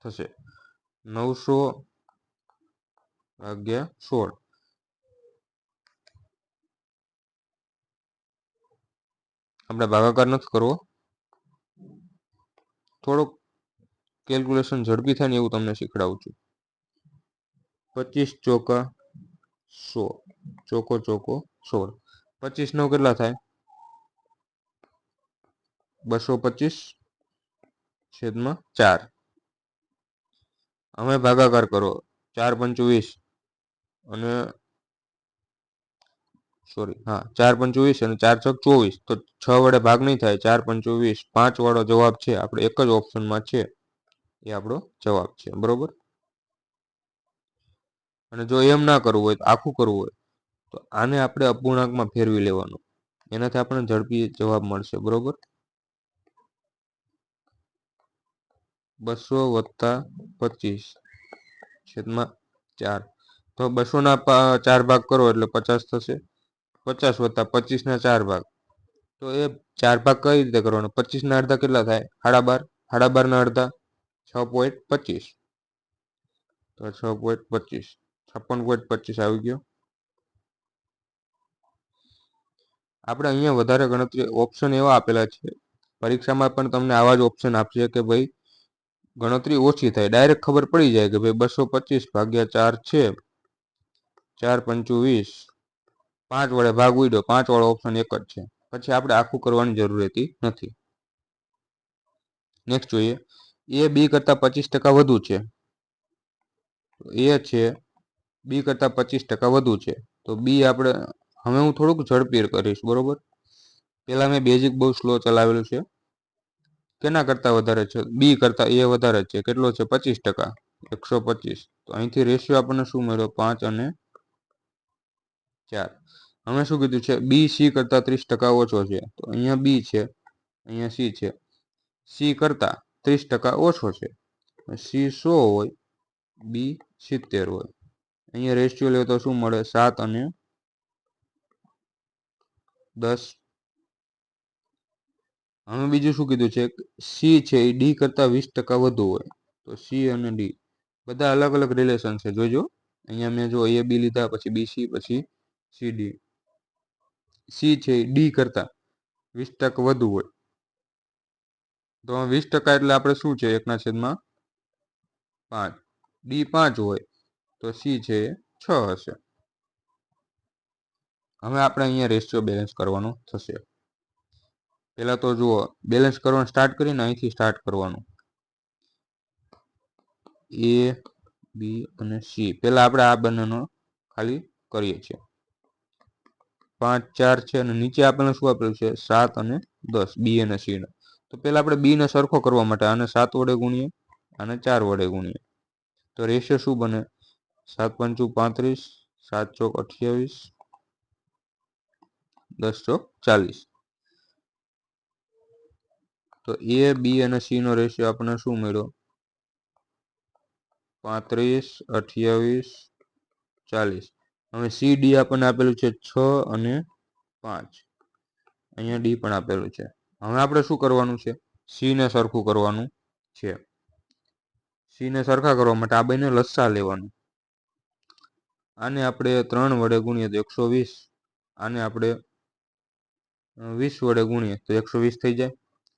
[SPEAKER 1] થશે. 900 ભાગ્યા 16. આપણે ભાગાકાર નથી કરવો, થોડુંક કેલ્ક્યુલેશન ઝડપી થાય ને એવું તમને શીખડાવું છું. 25 ચોકા 100, ચોકો 16. 25 નો કેટલા થાય? 225/4. હવે ભાગાકાર કરો. 4 પંચુ 20 અને 4 પંચુ 20 અને 4 ચોક 24. તો 6 વડે ભાગ નહીં થાય. 4 પંચુ 20. 5 વાળો જવાબ છે આપણે એક જ ઓપ્શનમાં છે, એ આપણો જવાબ છે, બરોબર. અને જો એમ ના કરવું હોય, આખું કરવું હોય, તો આને આપણે અપૂર્ણાંકમાં ફેરવી લેવાનું. એનાથી આપણને ઝડપી જવાબ મળશે, બરોબર. 200+25/4. તો 200 ના 4 ભાગ કરો એટલે 50 થશે. 50 + 25 ના 4 ભાગ. તો એ 4 ભાગ કઈ રીતે કરવાનો? 25 ના અડધા કેટલા થાય? 12.5. 12.5 ના અડધા 6.25. તો 6.25, 56.25 આવી ગયો. આપણે અહીંયા વધારે ગણતરી ઓપ્શન એવા આપેલા છે. પરીક્ષામાં પણ તમને આવા જ ઓપ્શન આપશે કે ભાઈ ગણતરી ઓછી થાય. ડાયરેક્ટ ખબર પડી જાય કે ભાઈ 225/4 છે. 4 પંચુ 20. 5 વડે ભાગ ઉડ્યો. 5 વાળો ઓપ્શન એક જ છે. પછી આપણે આખું કરવાની જરૂર રહેતી નથી. નેક્સ્ટ જોઈએ. એ બી કરતા 25% વધુ છે. એ છે બી કરતા 25% વધુ છે. તો બી આપણે હવે હું થોડુંક ઝડપી કરીશ, બરોબર. પેલા મેં બેઝિક બહુ સ્લો ચલાવેલું છે. કેના કરતા વધારે છે? બી કરતા એ વધારે છે. કેટલો છે? 25%. 125. તો અહીંથી રેશિયો આપણને શું મળ્યો? 5 અને 4. હવે શું કીધું છે? બી સી કરતા 30% ઓછો છે. તો અહીંયા બી છે, અહીંયા સી છે. સી કરતા 30% ઓછો છે. સી 100 હોય, બી 70 હોય. અહીંયા રેશિયો લે તો શું મળે? 7 અને 10. હવે બીજું શું કીધું છે? સી છે એ ડી કરતા 20% વધુ હોય. તો સી અને ડી બધા અલગ અલગ રિલેશન છે, જોજો. અહીંયા મેં જો એ બી લીધા, પછી બી સી, પછી સી ડી. સી છે ડી કરતા 20% વધુ હોય. તો 20% એટલે આપણે શું છે? 1/5. ડી 5 હોય તો સી છે 6 હશે. હવે આપણે અહીંયા રેશિયો બેલેન્સ કરવાનો થશે. પહેલા તો જુઓ, બેલેન્સ કરવાનું સ્ટાર્ટ કરીને અહીંથી સ્ટાર્ટ કરવાનું. એ બી અને સી. પહેલા આપણે આ બંનેનો ખાલી કરીએ છીએ. 5 4 છે અને નીચે આપણને શું આપેલું છે? 7 અને 10, બી અને સી. તો પહેલા આપણે બી ને સરખો કરવા માટે આને 7 વડે ગુણીએ, આને 4 વડે ગુણીએ. તો રેશિયો શું બને? 7 પંચુ 35, 7 ચોક 28, 10 ચોક 40. તો એ, બી અને સી નો રેશિયો આપણને શું મળ્યો? 35, 28, 40. હવે સી, ડી આપણને આપેલું છે 6 અને 5. અહીંયા ડી પણ આપેલું છે. હવે આપણે શું કરવાનું છે? સી ને સરખું કરવાનું છે. સી ને સરખા કરવા માટે આ બેને લસા લેવાનું. આને આપણે 3 વડે ગુણીએ તો 120. આને આપણે 20 વડે ગુણીએ તો 120 થઈ જાય.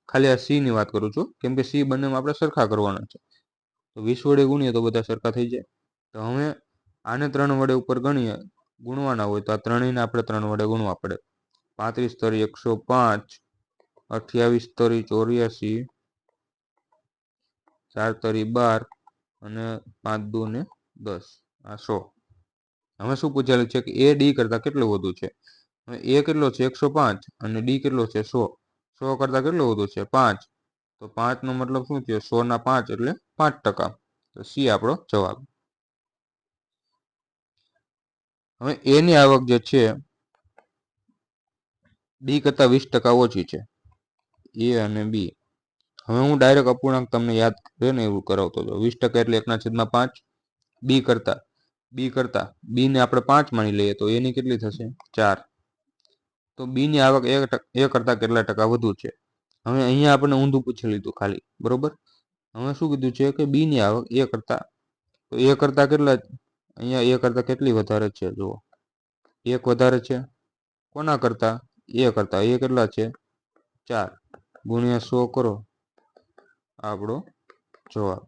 [SPEAKER 1] ખાલી આ સી ની વાત કરું છું, કેમ કે સી બંનેમાં આપણે સરખા કરવાના છે. તો 20 વડે ગુણીએ તો બધા સરખા થઈ જાય. તો હવે આને 3 વડે ઉપર ગુણવાના હોય તો આ ત્રણેયને આપણે 3 વડે ગુણવા પડે. 35 તરી 105, 28 તરી 84, 4 તરી 12 અને 5 દુ ને 10. આ 100. હવે શું પૂછેલું છે કે એ ડી કરતા કેટલું વધુ છે? હવે એ કેટલો છે? 105 અને ડી કેટલો છે? 100. 100 કરતા કેટલું વધુ છે? 5. તો 5 નો મતલબ શું થયો? 100 ના 5 એટલે 5%. તો સી આપણો જવાબ. હવે એ ની આવક જે છે ડી કરતા 20% ઓછી છે. એ અને બી. હવે હું ડાયરેક્ટ અપૂર્ણાંક તમને યાદ રહે ને એવું કરાવતો હતો. 20% એટલે 1/5. બી કરતા બી ને આપણે 5 માની લઈએ તો એની કેટલી થશે? 4. તો બી ની આવક એ કરતા કેટલા ટકા વધુ છે? હવે અહીંયા આપણે ઊંધું પૂછી લીધું ખાલી, બરોબર. હવે શું કીધું છે કે બી ની આવક એ કરતા, તો એ કરતા કેટલા? અહીંયા એ કરતા કેટલી વધારે છે? જુઓ, 1 વધારે છે. કોના કરતા? એ કરતા. એ કેટલા છે? 4. ગુણ્યા 100 કરો, આપણો જવાબ.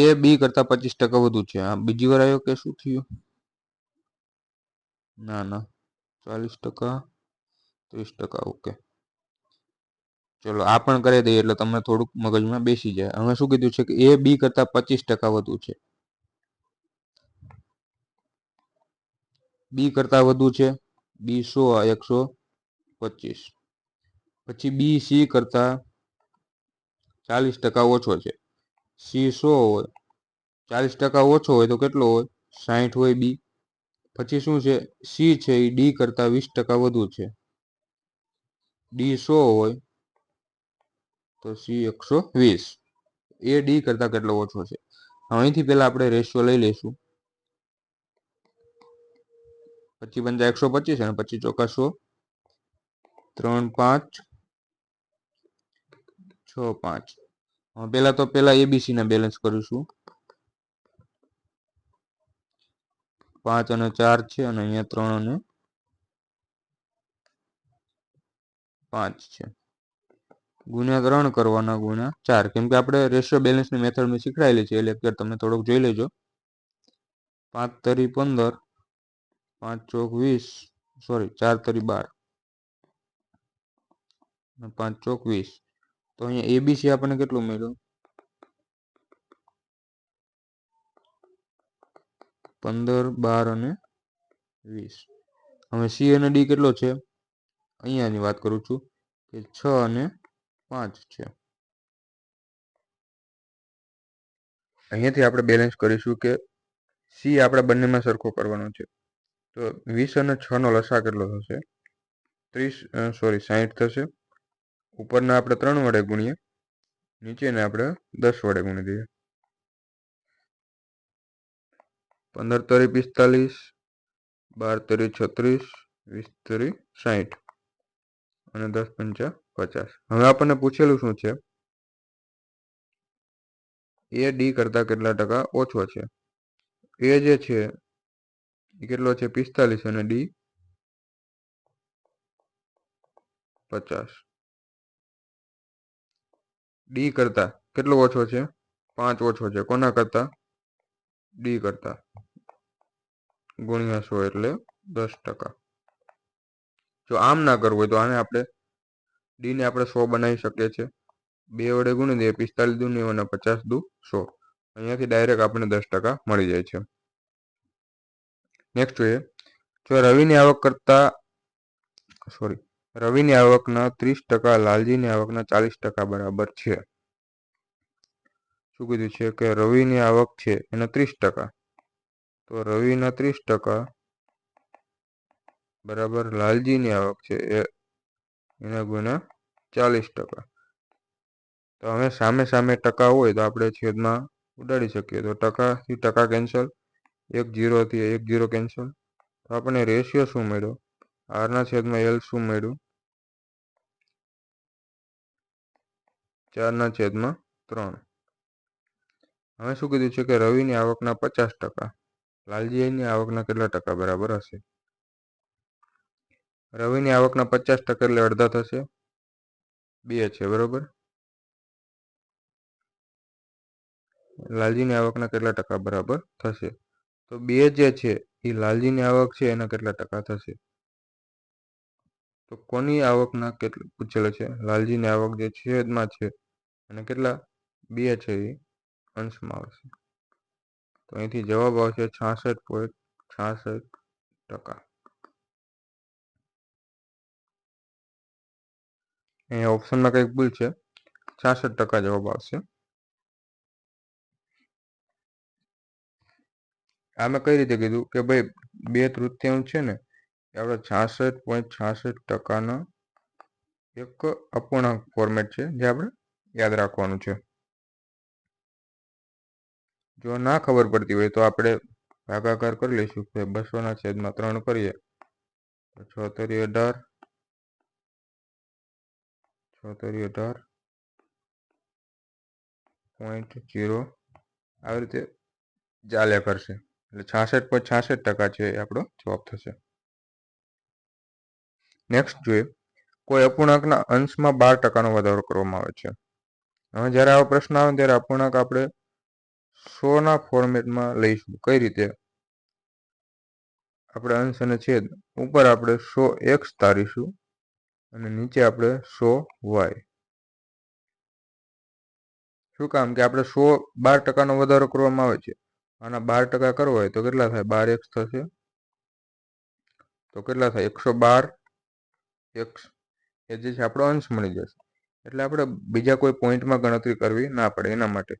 [SPEAKER 1] એ બી કરતા 25% વધુ છે. આ બીજી વાર આવ્યો કે શું થયું? ના, 40%, 30%. ઓકે, ચલો આ પણ કરી દઈએ એટલે તમને થોડુંક મગજમાં બેસી જાય. હવે શું કીધું છે કે એ બી કરતા 25% વધુ છે. બી કરતા વધુ છે. બી 100, 125. પછી બી સી કરતા 40% ઓછો છે. સી 100 હોય, 40% ઓછો હોય તો કેટલો હોય? 60 હોય બી. પછી શું છે? સી છે એ ડી કરતા 20% વધુ છે. ડી 100 હોય તો સી 120. એ ડી કરતા કેટલો ઓછો છે? અહીંથી પહેલા આપણે રેશિયો લઈ લઈશું. 25 × 125 અને 25 × 100. 3, 5, 6, 5. પહેલા એબીસી ના બેલેન્સ કરીશું. 5 અને 4 છે અને અહીંયા 3 અને 5 છે. ગુણ્યા 3 કરવાના, ગુણ્યા 4. કેમ કે આપણે રેશિયો બેલેન્સની મેથડ મેં શીખવાડેલી છે. એ લેક્ચર તમે થોડોક જોઈ લેજો. 5 તરી 15, 5 ચોક 20, સોરી 4 તરી 12 અને 5 ચોક 20. તો અહીંયા એબીસી આપણને કેટલું મળ્યું? 15, 12 અને 20. હવે સી અને ડી કેટલો છે? અહીંયાની વાત કરું છું કે 6 અને 5 છે. અહીંયાથી આપણે બેલેન્સ કરીશું કે સી આપણે બંનેમાં સરખો કરવાનો છે. તો 20 અને 6 નો લસા કેટલો થશે? 60 થશે. ઉપરના આપણે 3 વડે ગુણીએ, નીચેને આપણે 10 વડે ગુણી દઈએ. 15 તરી 45, 12 તરી 36, 20 તરી 60 અને 10 પંચા 50. હવે આપણને પૂછેલું શું છે? એ ડી કરતા કેટલા ટકા ઓછો છે? એ જે છે એ કેટલો છે? 45 અને ડી 50. ડી કરતા કેટલો ઓછો છે? 5 ઓછો છે. કોના કરતા? ડી કરતા. ગુણ્યા 100 એટલે 10%. જો આમ ના કરવું હોય તો આને આપણે ડી ને આપણે 100 બનાવી શકીએ છીએ. 2 વડે ગુણી દઈએ, 45 દુ 90 અને 50 દુ 100. અહીંયાથી ડાયરેક્ટ આપણને 10% મળી જાય છે. નેક્સ્ટ જોઈએ, જો રવિની આવકના 30%, લાલજીની આવકના 40% બરાબર છે. શું કીધું છે કે રવિની આવક છે એના 30%, તો રવિના 30% બરાબર લાલજીની આવક છે એના ગુણ્યા 40%. તો હવે સામે સામે ટકા હોય તો આપણે છેદમાં ઉડાડી શકીએ. તો ટકાથી ટકા કેન્સલ, 1 0થી 1 0 કેન્સલ. તો આપણને રેશિયો શું મળ્યો? આરના છેદમાં એલ શું મળ્યું? 4/3. હવે શું કીધું છે કે રવિની આવકના 50%, લાલજીની આવકના કેટલા ટકા બરાબર હશે? રવિની આવકના 50% એટલે અડધા થશે, 2 છે બરોબર. લાલજીની આવકના કેટલા ટકા બરાબર થશે? તો 2 જે છે એ લાલજીની આવક છે એના કેટલા ટકા થશે? તો કોની આવકના કેટલું પૂછેલો છે? લાલજીની આવક જે છેદમાં છે અને કેટલા 2 છે એ અંશમાં આવશે. તો અહીંથી જવાબ આવશે 66.66%. અહીંયા ઓપ્શનમાં કંઈક ભૂલ છે, 66% જવાબ આવશે. આમે કઈ રીતે કીધું કે ભાઈ 2/3 છે ને એ આપણે 66.66%નો એક અપૂર્ણાંક ફોર્મેટ છે જે આપણે યાદ રાખવાનું છે. જો ના ખબર પડતી હોય તો આપણે ભાગાકાર કરી લઈશું કે 200/3 કરીએ તો 6×3 18 6×3 18.0 આવી રીતે ચાલ્યા કરશે. એટલે 66.66% છે એ આપણો જવાબ થશે. નેક્સ્ટ જોઈએ, કોઈ અપૂર્ણાંકના અંશમાં 12%નો વધારો કરવામાં આવે છે. હવે જ્યારે આવો પ્રશ્ન આવે ત્યારે અપૂર્ણાંક આપણે 100ના ફોર્મેટમાં લઈશું. કઈ રીતે? આપણે અંશ અને છેદ ઉપર આપણે 100x ધારીશું અને નીચે આપણે 100y. શું કામ કે આપણે 12%નો વધારો કરવામાં આવે છે. આના 12% કરવો હોય તો કેટલા થાય? 12x થશે. તો કેટલા થાય? 112x એ જે છે આપણો અંશ મળી જશે. એટલે આપણે બીજા કોઈ પોઈન્ટમાં ગણતરી કરવી ના પડે એના માટે.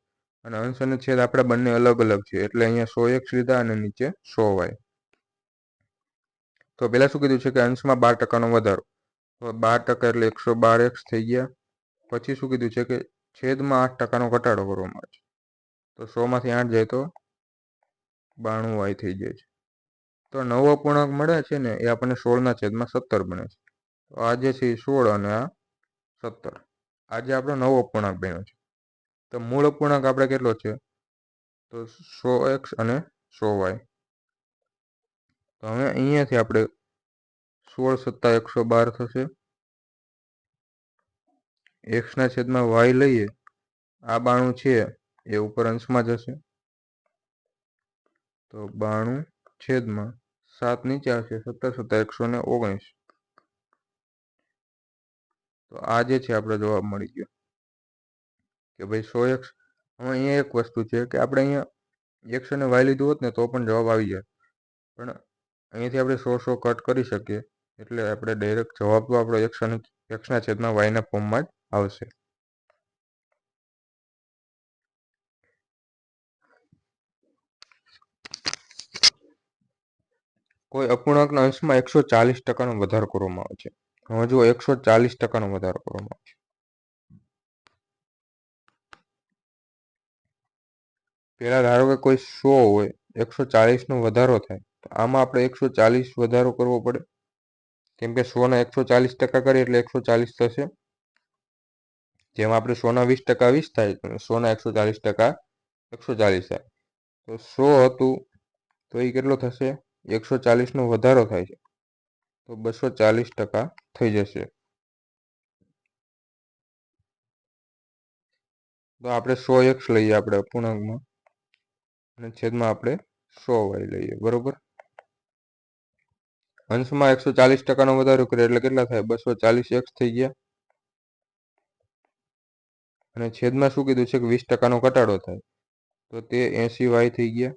[SPEAKER 1] અને અંશ અને છેદ આપણે બંને અલગ અલગ છે એટલે અહીંયા 100x લીધા અને નીચે 100y. તો પહેલાં શું કીધું છે કે અંશમાં 12%નો વધારો. તો 12% એટલે 112x થઈ ગયા. પછી શું કીધું છે કે છેદમાં 8%નો ઘટાડો કરવામાં આવે છે. તો 100માંથી 8 જાય તો 92y થઈ જાય છે. તો નવો અપૂર્ણાંક મળે છે ને એ આપણને 16/17 બને છે. તો આ જે છે એ 16 અને આ 17. આ જે આપણો નવો અપૂર્ણાંક બન્યો છે. તો મૂળ અપૂર્ણાંક આપણે કેટલો છે? તો 100x અને 100y. તો હવે અહીંયાથી આપણે 16 + 112 થશે. xના છેદમાં y લઈએ, આ 92 છે એ ઉપર અંશમાં જશે. તો 92/7 નીચે આવશે, 17 + 119. તો આ જે છે આપણો જવાબ મળી ગયો કે ભાઈ 100x. હવે અહીંયા એક વસ્તુ છે કે આપણે અહીંયા x અને y લીધું હોત ને તો પણ જવાબ આવી જાય, પણ અહીંયાથી આપણે 100 કટ કરી શકીએ એટલે આપણે ડાયરેક્ટ જવાબ તો આપણો xના છેદમાં yના ફોર્મમાં જ આવશે. કોઈ અપૂર્ણાંકના અંશમાં 140%નો વધારો કરવામાં આવે છે. હવે જુઓ 140%નો વધારો કરવામાં આવે છે. પહેલા ધારો કે કોઈ 100 હોય, 140નો વધારો થાય તો આમાં આપણે 140 વધારો કરવો પડે, કેમ કે 100ના 140% કરીએ એટલે 140 થશે. જેમાં આપણે 100ના 20% 20 થાય, 100ના 140% 140 થાય. તો 100 હતું તો એ કેટલો થશે? 140નો વધારો થાય છે તો 240% થઈ જશે. તો આપણે 100x લઈએ આપણે અપૂર્ણાંકમાં અને છેદમાં આપણે 100y લઈએ બરોબર. અંશમાં 140%નો વધારો કરીએ એટલે કેટલા થાય? 240x થઈ ગયા. અને છેદમાં શું કીધું છે કે 20%નો ઘટાડો થાય તો તે 80y થઈ ગયા.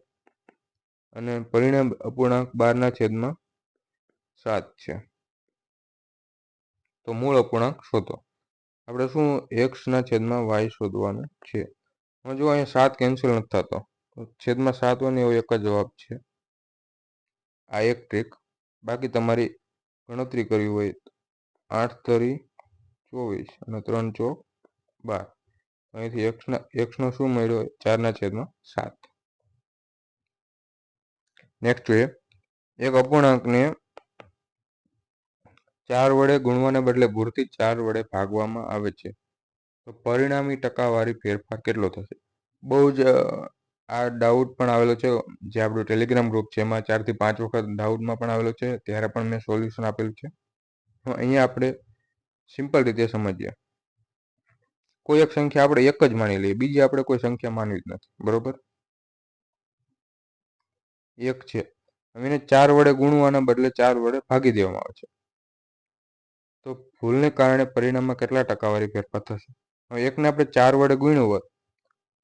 [SPEAKER 1] અને પરિણામ અપૂર્ણાંક 12/7 છે. તો મૂળ અપૂર્ણાંક શોધો. આપણે શું xના છેદમાં y શોધવાનું છે. હવે જો અહીંયા 7 કેન્સલ નથી થતો તો છેદમાં 7 હોય ને એવો એક જ જવાબ છે. આ એક ટ્રીક. બાકી તમારી ગણતરી કરવી હોય 8 તરી 24 અને 3 ચોક 12. અહીંથી એક્સનો શું મળ્યો? 4/7. નેક્સ્ટ જોઈએ, એક અપૂર્ણાંકને 4 વડે ગુણવાને બદલે ભૂલથી 4 વડે ભાગવામાં આવે છે, તો પરિણામી ટકાવારી ફેરફાર કેટલો થશે? બહુ જ આ ડાઉટ પણ આવેલો છે, જે આપણું ટેલિગ્રામ ગ્રુપ છે એમાં 4 થી 5 વખત ડાઉટમાં પણ આવેલો છે, ત્યારે પણ મેં સોલ્યુશન આપેલું છે. અહીંયા આપણે સિમ્પલ રીતે સમજીએ. કોઈ એક સંખ્યા આપણે એક જ માની લઈએ, બીજી આપણે કોઈ સંખ્યા માનવી જ નથી, બરોબર? એક છે, હવે એને 4 વડે ગુણવાના બદલે 4 વડે ભાગી દેવામાં આવે છે, તો ભૂલને કારણે પરિણામમાં કેટલા ટકાવારી ફેરફાર થશે? હવે એકને આપણે 4 વડે ગુણ્યો હોત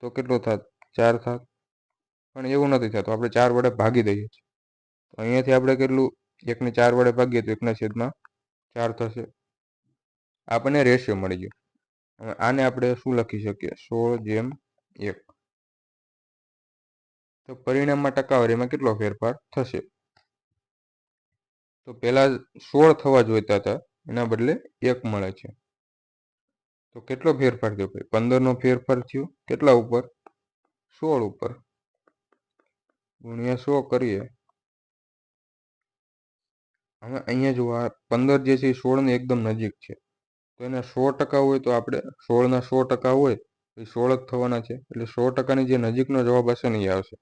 [SPEAKER 1] તો કેટલો થાત? 4 થાત. પણ એવું નથી થતું, આપણે 4 વડે ભાગી દઈએ છીએ, તો અહીંયાથી આપણે કેટલું? એકને 4 વડે ભાગીએ તો 1/4 થશે. આપણને રેશિયો મળી ગયો. હવે આને આપણે શું લખી શકીએ? 16/1. તો પરિણામમાં ટકાવારીમાં કેટલો ફેરફાર થશે? તો પહેલા 16 થવા જોઈતા હતા, એના બદલે 1 મળે છે, તો કેટલો ફેરફાર થયો ભાઈ? 15નો ફેરફાર થયો. કેટલા ઉપર? 16 ઉપર. ગુણ્યા 100 કરીએ. હવે અહીંયા જો આ 15 જે છે એ 16 ની એકદમ નજીક છે, તો એના 100% હોય તો આપણે 16ના 100% હોય તો એ 16 જ થવાના છે, એટલે 100%ની જે નજીકનો જવાબ હશે ને એ આવશે.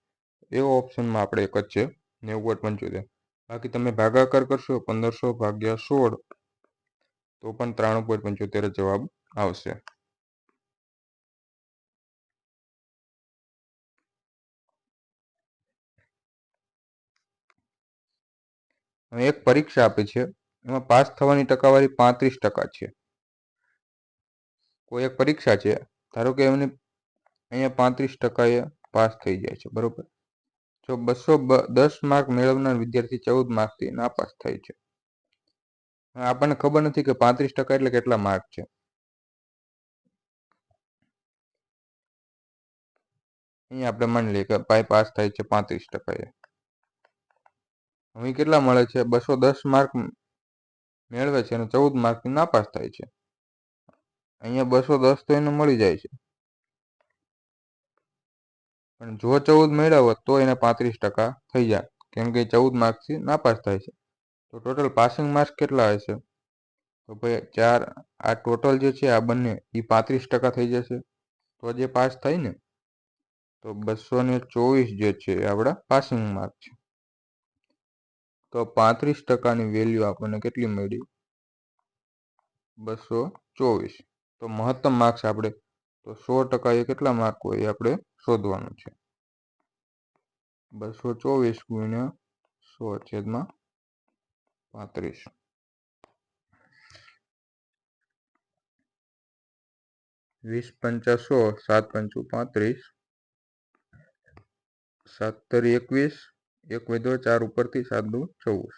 [SPEAKER 1] એવો ઓપ્શનમાં આપણે એક જ છે, 90.75. બાકી તમે ભાગાકાર કરશો 1500 ભાગ્યા 16 તો પણ 93.75 જવાબ આવશે. હવે એક પરીક્ષા આપી છે, એમાં પાસ થવાની ટકાવારી 35% છે. કોઈ એક પરીક્ષા છે, ધારો કે એમને અહીંયા 35% એ પાસ થઈ જાય છે, બરોબર? જો 210 માર્ક મેળવનાર વિદ્યાર્થી 14 માર્કથી નાપાસ થાય છે. આપણને ખબર નથી કે 35% એટલે કેટલા માર્ક છે. અહીંયા આપણે માની લઈએ કે ભાઈ પાસ થાય છે 35%. હવે કેટલા મળે છે? 210 માર્ક મેળવે છે અને 14 માર્કથી નાપાસ થાય છે. અહીંયા 210 તો એને મળી જાય છે, પણ જો 14 મેળવ્યા હોત તો એને 35% થઈ જાય, કેમ કે 14 માર્કથી નાપાસ થાય છે. તો ટોટલ પાસિંગ માર્ક્સ કેટલા હશે? તો ભાઈ 4 આ ટોટલ જે છે આ બંને એ 35% થઈ જશે, તો જે પાસ થાય ને. તો 224 જે છે એ આપણા પાસિંગ માર્ક છે. તો 35%ની વેલ્યુ આપણને કેટલી મળી? 224. તો મહત્તમ માર્ક્સ આપણે તો 100% એ કેટલા માર્ક હોય એ આપણે શોધવાનું છે. 224 ગુણ્યા 100/35. 20 પંચા 100, 7 પંચું 35, 7 તરી 21, 1 વધ્યો 4 ઉપરથી, 7 દુ 24.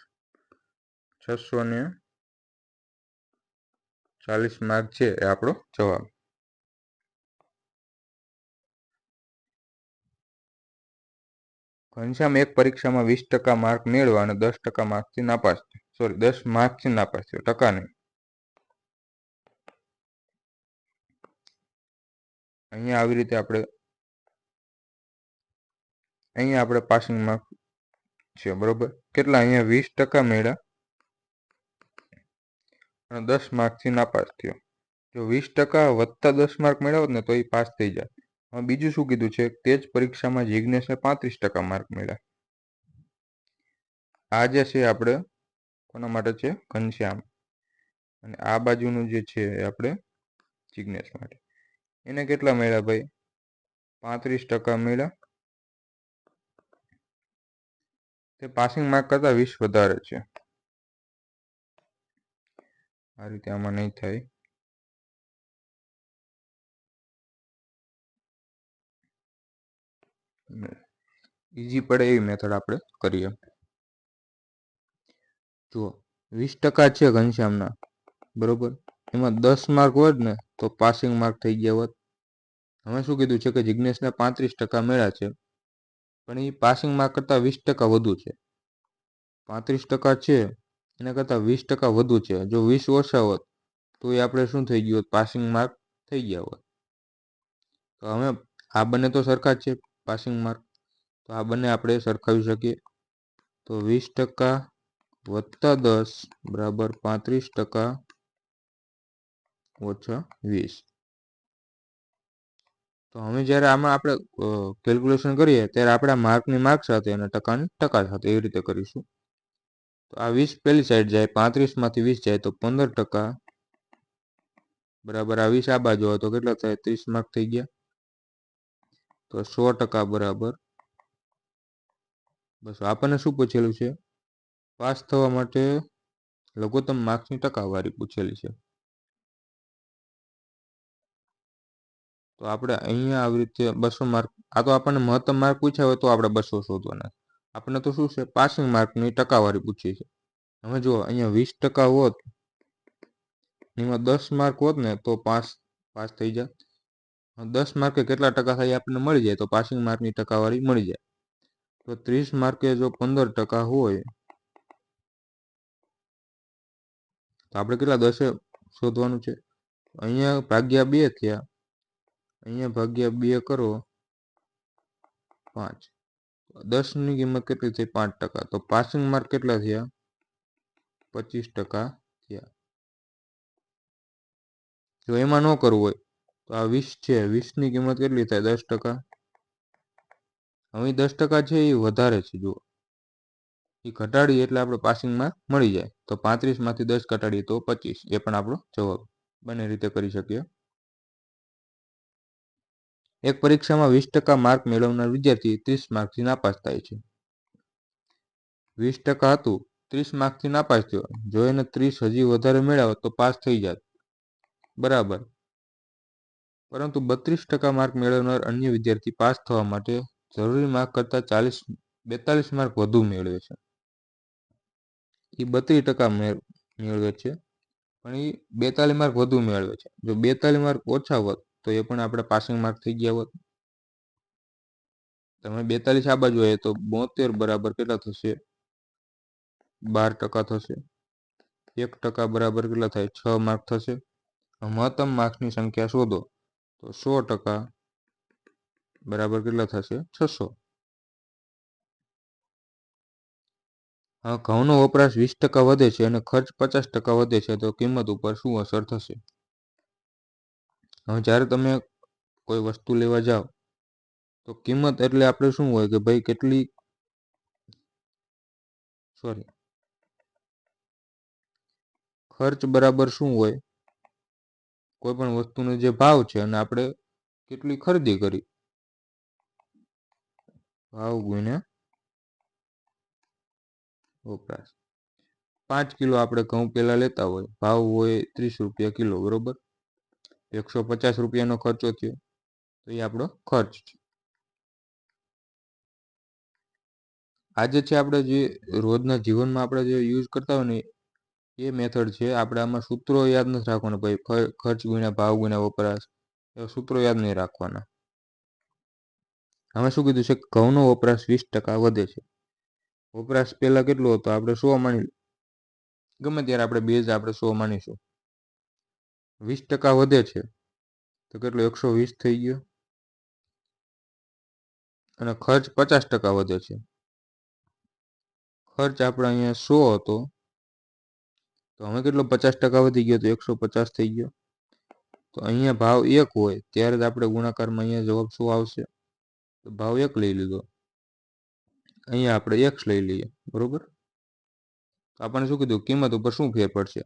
[SPEAKER 1] 640 માર્ક છે એ આપણો જવાબ. ઘનશ્યામ એક પરીક્ષામાં 20% માર્ક મેળવ્યા અને 10% માર્કથી નાપાસ થયો. 10 માર્કથી નાપાસ થયો, ટકા નહીં. અહીંયા આવી રીતે આપણે પાસિંગ માર્ક છે, બરોબર? કેટલા? અહીંયા 20% મેળવ્યા અને 10 માર્કથી નાપાસ થયો. જો 20% વત્તા 10 માર્ક મેળવત ને તો એ પાસ થઈ જાય. હવે બીજું શું કીધું છે? તે જ પરીક્ષામાં જિજ્ઞેશને 35% માર્ક મળ્યા. આ જે છે આપણે કોના માટે છે? ઘનશ્યામ. અને આ બાજુનું જે છે એ આપણે જિજ્ઞેશ માટે. એને કેટલા મળ્યા ભાઈ? 35% મળ્યા. તે પાસિંગ માર્ક કરતાં 20 વધારે છે. આ રીતે આમાં નહીં થાય. ઈઝી પડે એવી મેથડ આપણે કરીએ. જુઓ 20% છે ઘનશ્યામના, બરોબર? એમાં 10 માર્ક હોત ને તો પાસિંગ માર્ક થઈ ગયા હોત. હવે શું કીધું છે કે જિજ્ઞેશને 35% મળ્યા છે, પણ એ પાસિંગ માર્ક કરતાં 20% વધુ છે. 35% છે એના કરતાં 20% વધુ છે. જો 20 ઓછા હોત તો એ આપણે શું થઈ ગયું હોત, પાસિંગ માર્ક થઈ ગયા હોત. તો હવે આ બંને તો સરખા જ છે પાસિંગ માર્ક, તો આ બંને આપણે સરખાવી શકીએ. તો 20% વત્તા 10 બરાબર 35% ઓછા 20. તો હવે જ્યારે આમાં આપણે કેલ્ક્યુલેશન કરીએ ત્યારે આપણે માર્કની માર્ક સાથે અને ટકાની ટકા સાથે એવી રીતે કરીશું. તો આ 20 પેલી સાઈડ જાય, 35માંથી 20 જાય તો 15% બરાબર આ 20 આ બાજુ હોય તો કેટલા થાય, 30 માર્ક થઈ ગયા. તો 100% બરાબર બસ. આપણને શું પૂછેલું છે, પાસ થવા માટે લઘુત્તમ માર્ક્સની ટકાવારી પૂછેલી છે. તો આપણે અહીંયા આવી રીતે 200 માર્ક, આ તો આપણને મહત્તમ માર્ક પૂછ્યા હોય તો આપણે 200 શોધવાના. આપણને તો શું છે, પાસિંગ માર્કની ટકાવારી પૂછી છે. હવે જુઓ અહીંયા 20% હોત, એમાં 10 માર્ક હોત ને તો પાસ થઈ જાય. 10 માર્કે કેટલા ટકા થાય આપણને મળી જાય, તો પાસિંગ માર્કની ટકાવારી મળી જાય. તો 30 માર્કે જો 15% હોય તો આપણે કેટલા 10 શોધવાનું છે. અહીંયા ભાગ્યા 2 થયા, અહીંયા ભાગ્યા 2 કરો 5. 10ની કિંમત કેટલી થઈ, 5%. તો પાસિંગ માર્ક કેટલા થયા, 25% થયા. જો એમાં ન કરવું હોય તો આ 20 છે, 20ની કિંમત કેટલી થાય, 10%. હવે 10% છે એ વધારે છે, જુઓ એ ઘટાડીએ એટલે આપણે પાસિંગ માર્ક મળી જાય. તો 35માંથી 10 ઘટાડીએ તો 25, એ પણ આપણો જવાબ. બંને રીતે કરી શકીએ. એક પરીક્ષામાં 20% માર્ક મેળવનાર વિદ્યાર્થી 30 માર્કથી નાપાસ થાય છે. 20% હતું, 30 માર્કથી નાપાસ થયો. જો એને 30 હજી વધારે મેળવે તો પાસ થઈ જાય બરાબર. પરંતુ 32% માર્ક મેળવનાર અન્ય વિદ્યાર્થી પાસ થવા માટે જરૂરી માર્ક કરતાં 42 માર્ક વધુ મેળવે છે. એ 32% મેળવે છે, પણ એ 42 માર્ક વધુ મેળવે છે. જો 42 માર્ક ઓછા હોત તો એ પણ આપણે પાસિંગ માર્ક થઈ ગયા હોત. તમે 42 આ બાજુ આવે તો 72 બરાબર કેટલા થશે, 12% થશે. 1% બરાબર કેટલા થાય, 6 માર્ક થશે. મહત્તમ માર્ક્સની સંખ્યા શોધો, તો 100% બરાબર કેટલા થશે, 600. હવે ઘઉંનો વપરાશ 20% વધે છે અને ખર્ચ 50% વધે છે, તો કિંમત ઉપર શું અસર થશે. હવે જ્યારે તમે કોઈ વસ્તુ લેવા જાઓ તો કિંમત એટલે આપણે શું હોય કે ભાઈ કેટલી ખર્ચ બરાબર શું હોય, કોઈ પણ વસ્તુનો જે ભાવ છે અને આપણે કેટલી ખરીદી કરી, ભાવ ગુણ્યા વપરાશ. 5 કિલો આપણે ઘઉં પેલા લેતા હોય, ભાવ હોય 30 રૂપિયા કિલો, બરોબર. 150 રૂપિયાનો ખર્ચો થયો, તો એ આપણો ખર્ચ છે. આજે છે આપણે જે રોજના જીવનમાં આપણે જે યુઝ કરતા હોય ને એ મેથડ છે. આપણે આમાં સૂત્રો યાદ નથી રાખવાના ભાઈ, ખર્ચ ગુણ્યા ભાવ ગુણ્યા વપરાશ, એ સૂત્રો યાદ નહીં રાખવાના. હવે શું કીધું છે, ઘઉંનો વપરાશ 20% વધે છે. વપરાશ પહેલા કેટલો હતો, આપણે 100 માની, ગમે ત્યારે આપણે બેઝ આપણે 100 માનીશું. 20% વધે છે તો કેટલો, 120 થઈ ગયો. અને ખર્ચ 50% વધે છે. ખર્ચ આપણે અહીંયા 100 હતો તો હવે કેટલો 50% વધી ગયો, તો 150 થઈ ગયો. તો અહીંયા ભાવ 1 હોય ત્યારે જ આપણે ગુણાકારમાં અહીંયા જવાબ શું આવશે, તો ભાવ 1 લઈ લીધો. અહીંયા આપણે x લઈ લઈએ, બરોબર. તો આપણને શું કીધું, કિંમત ઉપર શું ફેર પડશે.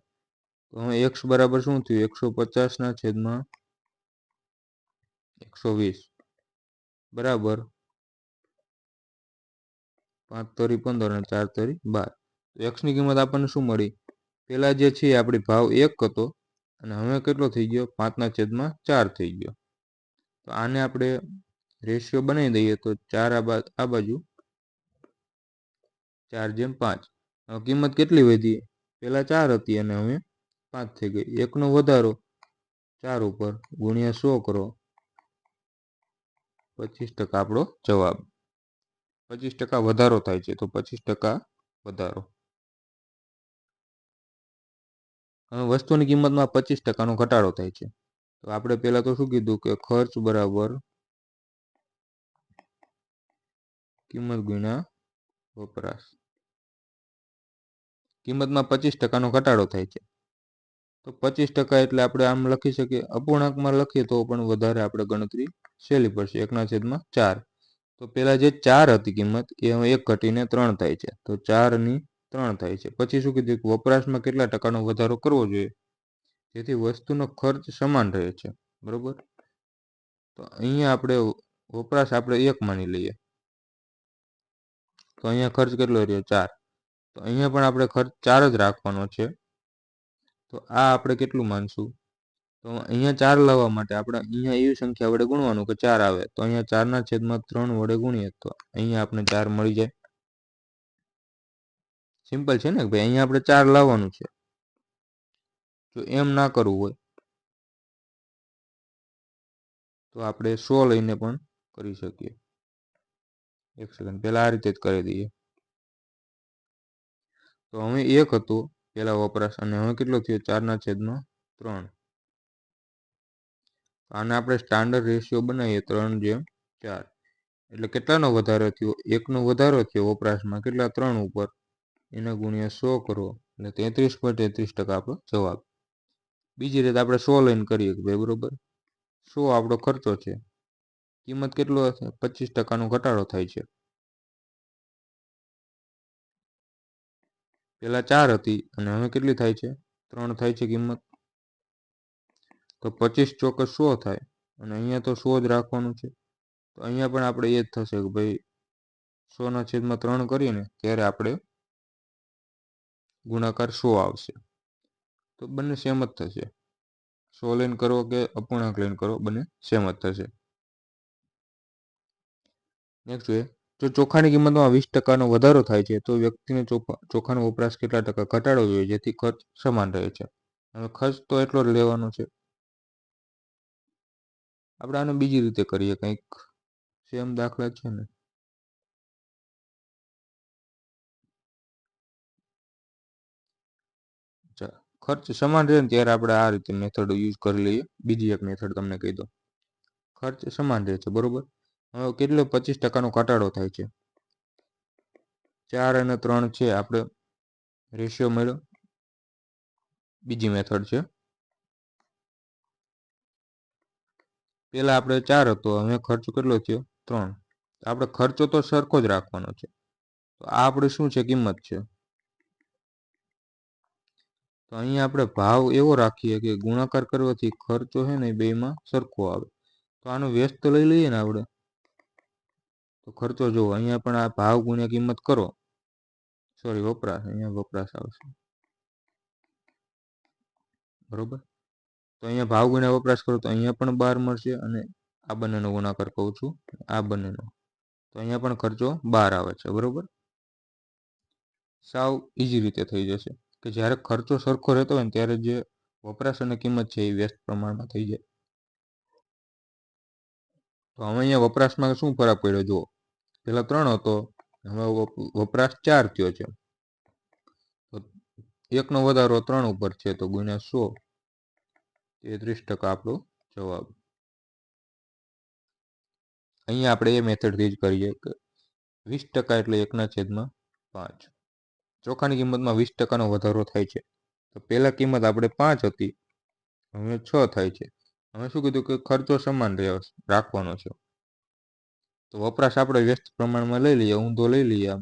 [SPEAKER 1] તો હવે x બરાબર શું થયું, 150/120 બરાબર 5 તરી 15 અને 4 તરી 12. તો x ની કિંમત આપણને શું મળી, પેલા જે છે આપણી ભાવ 1 હતો અને હવે કેટલો થઈ ગયો, 5/4 થઈ ગયો. તો આને આપણે રેશિયો બનાવી દઈએ તો 4 આ બાજુ 4/5. હવે કિંમત કેટલી વધી, પેલા 4 હતી અને હવે 5 થઈ ગઈ. 1નો વધારો 4 ઉપર ગુણ્યા 100 કરો, 25% આપણો જવાબ. 25% વધારો થાય છે તો 25% વધારો. હવે વસ્તુની કિંમતમાં 25% ઘટાડો થાય છે. તો આપણે પહેલા તો શું કીધું કે ખર્ચ બરાબર કિંમત ગુણ્યા વપરાશ. કિંમતમાં 25% ઘટાડો થાય છે. તો 25% એટલે આપણે આમ લખી શકીએ, અપૂર્ણાંકમાં લખીએ તો પણ વધારે આપણે ગણતરી સહેલી પડશે. 1/4. તો પહેલા જે 4 હતી કિંમત એ હવે 1 ઘટીને 3 થાય છે. તો 4/3 થાય છે. પછી શું કીધું, વપરાશમાં કેટલા ટકાનો વધારો કરવો જોઈએ જેથી વસ્તુનો ખર્ચ સમાન રહે છે. બરોબર. તો અહીંયા આપણે વપરાશ આપણે 1 માની લઈએ. તો અહીંયા ખર્ચ કેટલો રહ્યો? 4. તો અહીંયા પણ આપણે ખર્ચ 4 જ રાખવાનો છે. તો આ આપણે કેટલું માનશું? તો અહીંયા 4 લાવવા માટે આપણે અહીંયા એવી સંખ્યા વડે ગુણવાનું કે 4 આવે. તો અહીંયા 4/3 વડે ગુણીએ તો અહીંયા આપણે 4 મળી જાય. સિમ્પલ છે ને ભાઈ, અહીંયા આપણે 4 લાવવાનું છે. જો એમ ના કરવું હોય તો આપણે 100 લઈને પણ કરી શકીએ. એક સેકન્ડ, પહેલા આ રીતે જ કરી દઈએ. તો હવે 1 હતો પહેલા વપરાશ અને હવે કેટલો થયો? 4/3. આને આપણે સ્ટાન્ડર્ડ રેશિયો બનાવીએ 3/4. એટલે કેટલાનો વધારો થયો? 1નો વધારો થયો વપરાશમાં. કેટલા? 3 ઉપર. એના ગુણ્યા 100 કરો એટલે 33.33% આપણો જવાબ. બીજી રીતે આપણે 100 લઈને કરીએ કે ભાઈ બરોબર, 100 આપણો ખર્ચો છે. કિંમત કેટલો હશે? 25%નો ઘટાડો થાય છે. પહેલા 4 હતી અને હવે કેટલી થાય છે? 3 થાય છે કિંમત. તો 25 ચોકસ 100 થાય અને અહીંયા તો 100 જ રાખવાનું છે. તો અહીંયા પણ આપણે એ જ થશે કે ભાઈ 100/3 કરીએ ત્યારે આપણે ગુણાકાર 100 આવશે. તો બંને સેમ જ થશે. 100 લઈને કરો કે અપૂર્ણાંક લઈને કરો, બંને સેમ જ થશે. નેક્સ્ટ જોઈએ, જો ચોખાની કિંમતમાં 20%નો વધારો થાય છે તો વ્યક્તિને ચોખાનો વપરાશ કેટલા ટકા ઘટાડવો જોઈએ જેથી ખર્ચ સમાન રહે છે. હવે ખર્ચ તો એટલો જ લેવાનો છે. આપણે આને બીજી રીતે કરીએ, કંઈક સેમ દાખલા છે ને. ખર્ચ સમાન રહે ને ત્યારે આપણે આ રીતે મેથડ યુઝ કરી લઈએ. બીજી એક મેથડ તમને કહી દો. ખર્ચ સમાન રહે છે બરોબર. હવે કેટલો? 25%નો ઘટાડો થાય છે. 4 અને 3 છે આપણે રેશિયો મળ્યો. બીજી મેથડ છે. પહેલા આપણે 4 હતો, હવે ખર્ચો કેટલો થયો? 3. આપણે ખર્ચો તો સરખો જ રાખવાનો છે. તો આ આપણે શું છે? કિંમત છે. તો અહીંયા આપણે ભાવ એવો રાખીએ કે ગુણાકાર કરવાથી ખર્ચો છે ને બેમાં સરખો આવે. તો આનો વ્યસ્ત તો લઈ લઈએ ને આપણે. તો ખર્ચો જો અહીંયા પણ આ ભાવ ગુણ્યા કિંમત કરો, સોરી વપરાશ, અહીંયા વપરાશ આવશે બરોબર. તો અહીંયા ભાવ ગુણ્યા વપરાશ કરો તો અહીંયા પણ 12 મળશે અને આ બંનેનો ગુણાકાર કહું છું, આ બંનેનો. તો અહીંયા પણ ખર્ચો 12 આવે છે બરોબર. સાવ ઈઝી રીતે થઈ જશે કે જ્યારે ખર્ચો સરખો રહેતો હોય ને ત્યારે જે વપરાશ અને કિંમત છે એ વ્યસ્ત પ્રમાણમાં થઈ જાય. તો હવે અહીંયા વપરાશમાં શું ફરક પડ્યો જુઓ. પહેલા 3 હતો, હવે વપરાશ 4 થયો છે. તો 1નો વધારો 3 ઉપર છે તો ગુણ્યા 100, 33% આપણો જવાબ. અહીંયા આપણે એ મેથડથી જ કરીએ કે 20% એટલે 1/5. ચોખાની કિંમતમાં 20%નો વધારો થાય છે. તો પહેલા કિંમત આપણે 5 હતી, હવે 6 થાય છે. હવે શું કીધું કે ખર્ચો સમાન રાખવાનો છે. તો વપરાશ આપણે વ્યસ્ત પ્રમાણમાં લઈ લઈએ, ઊંધો લઈ લઈએ. આમ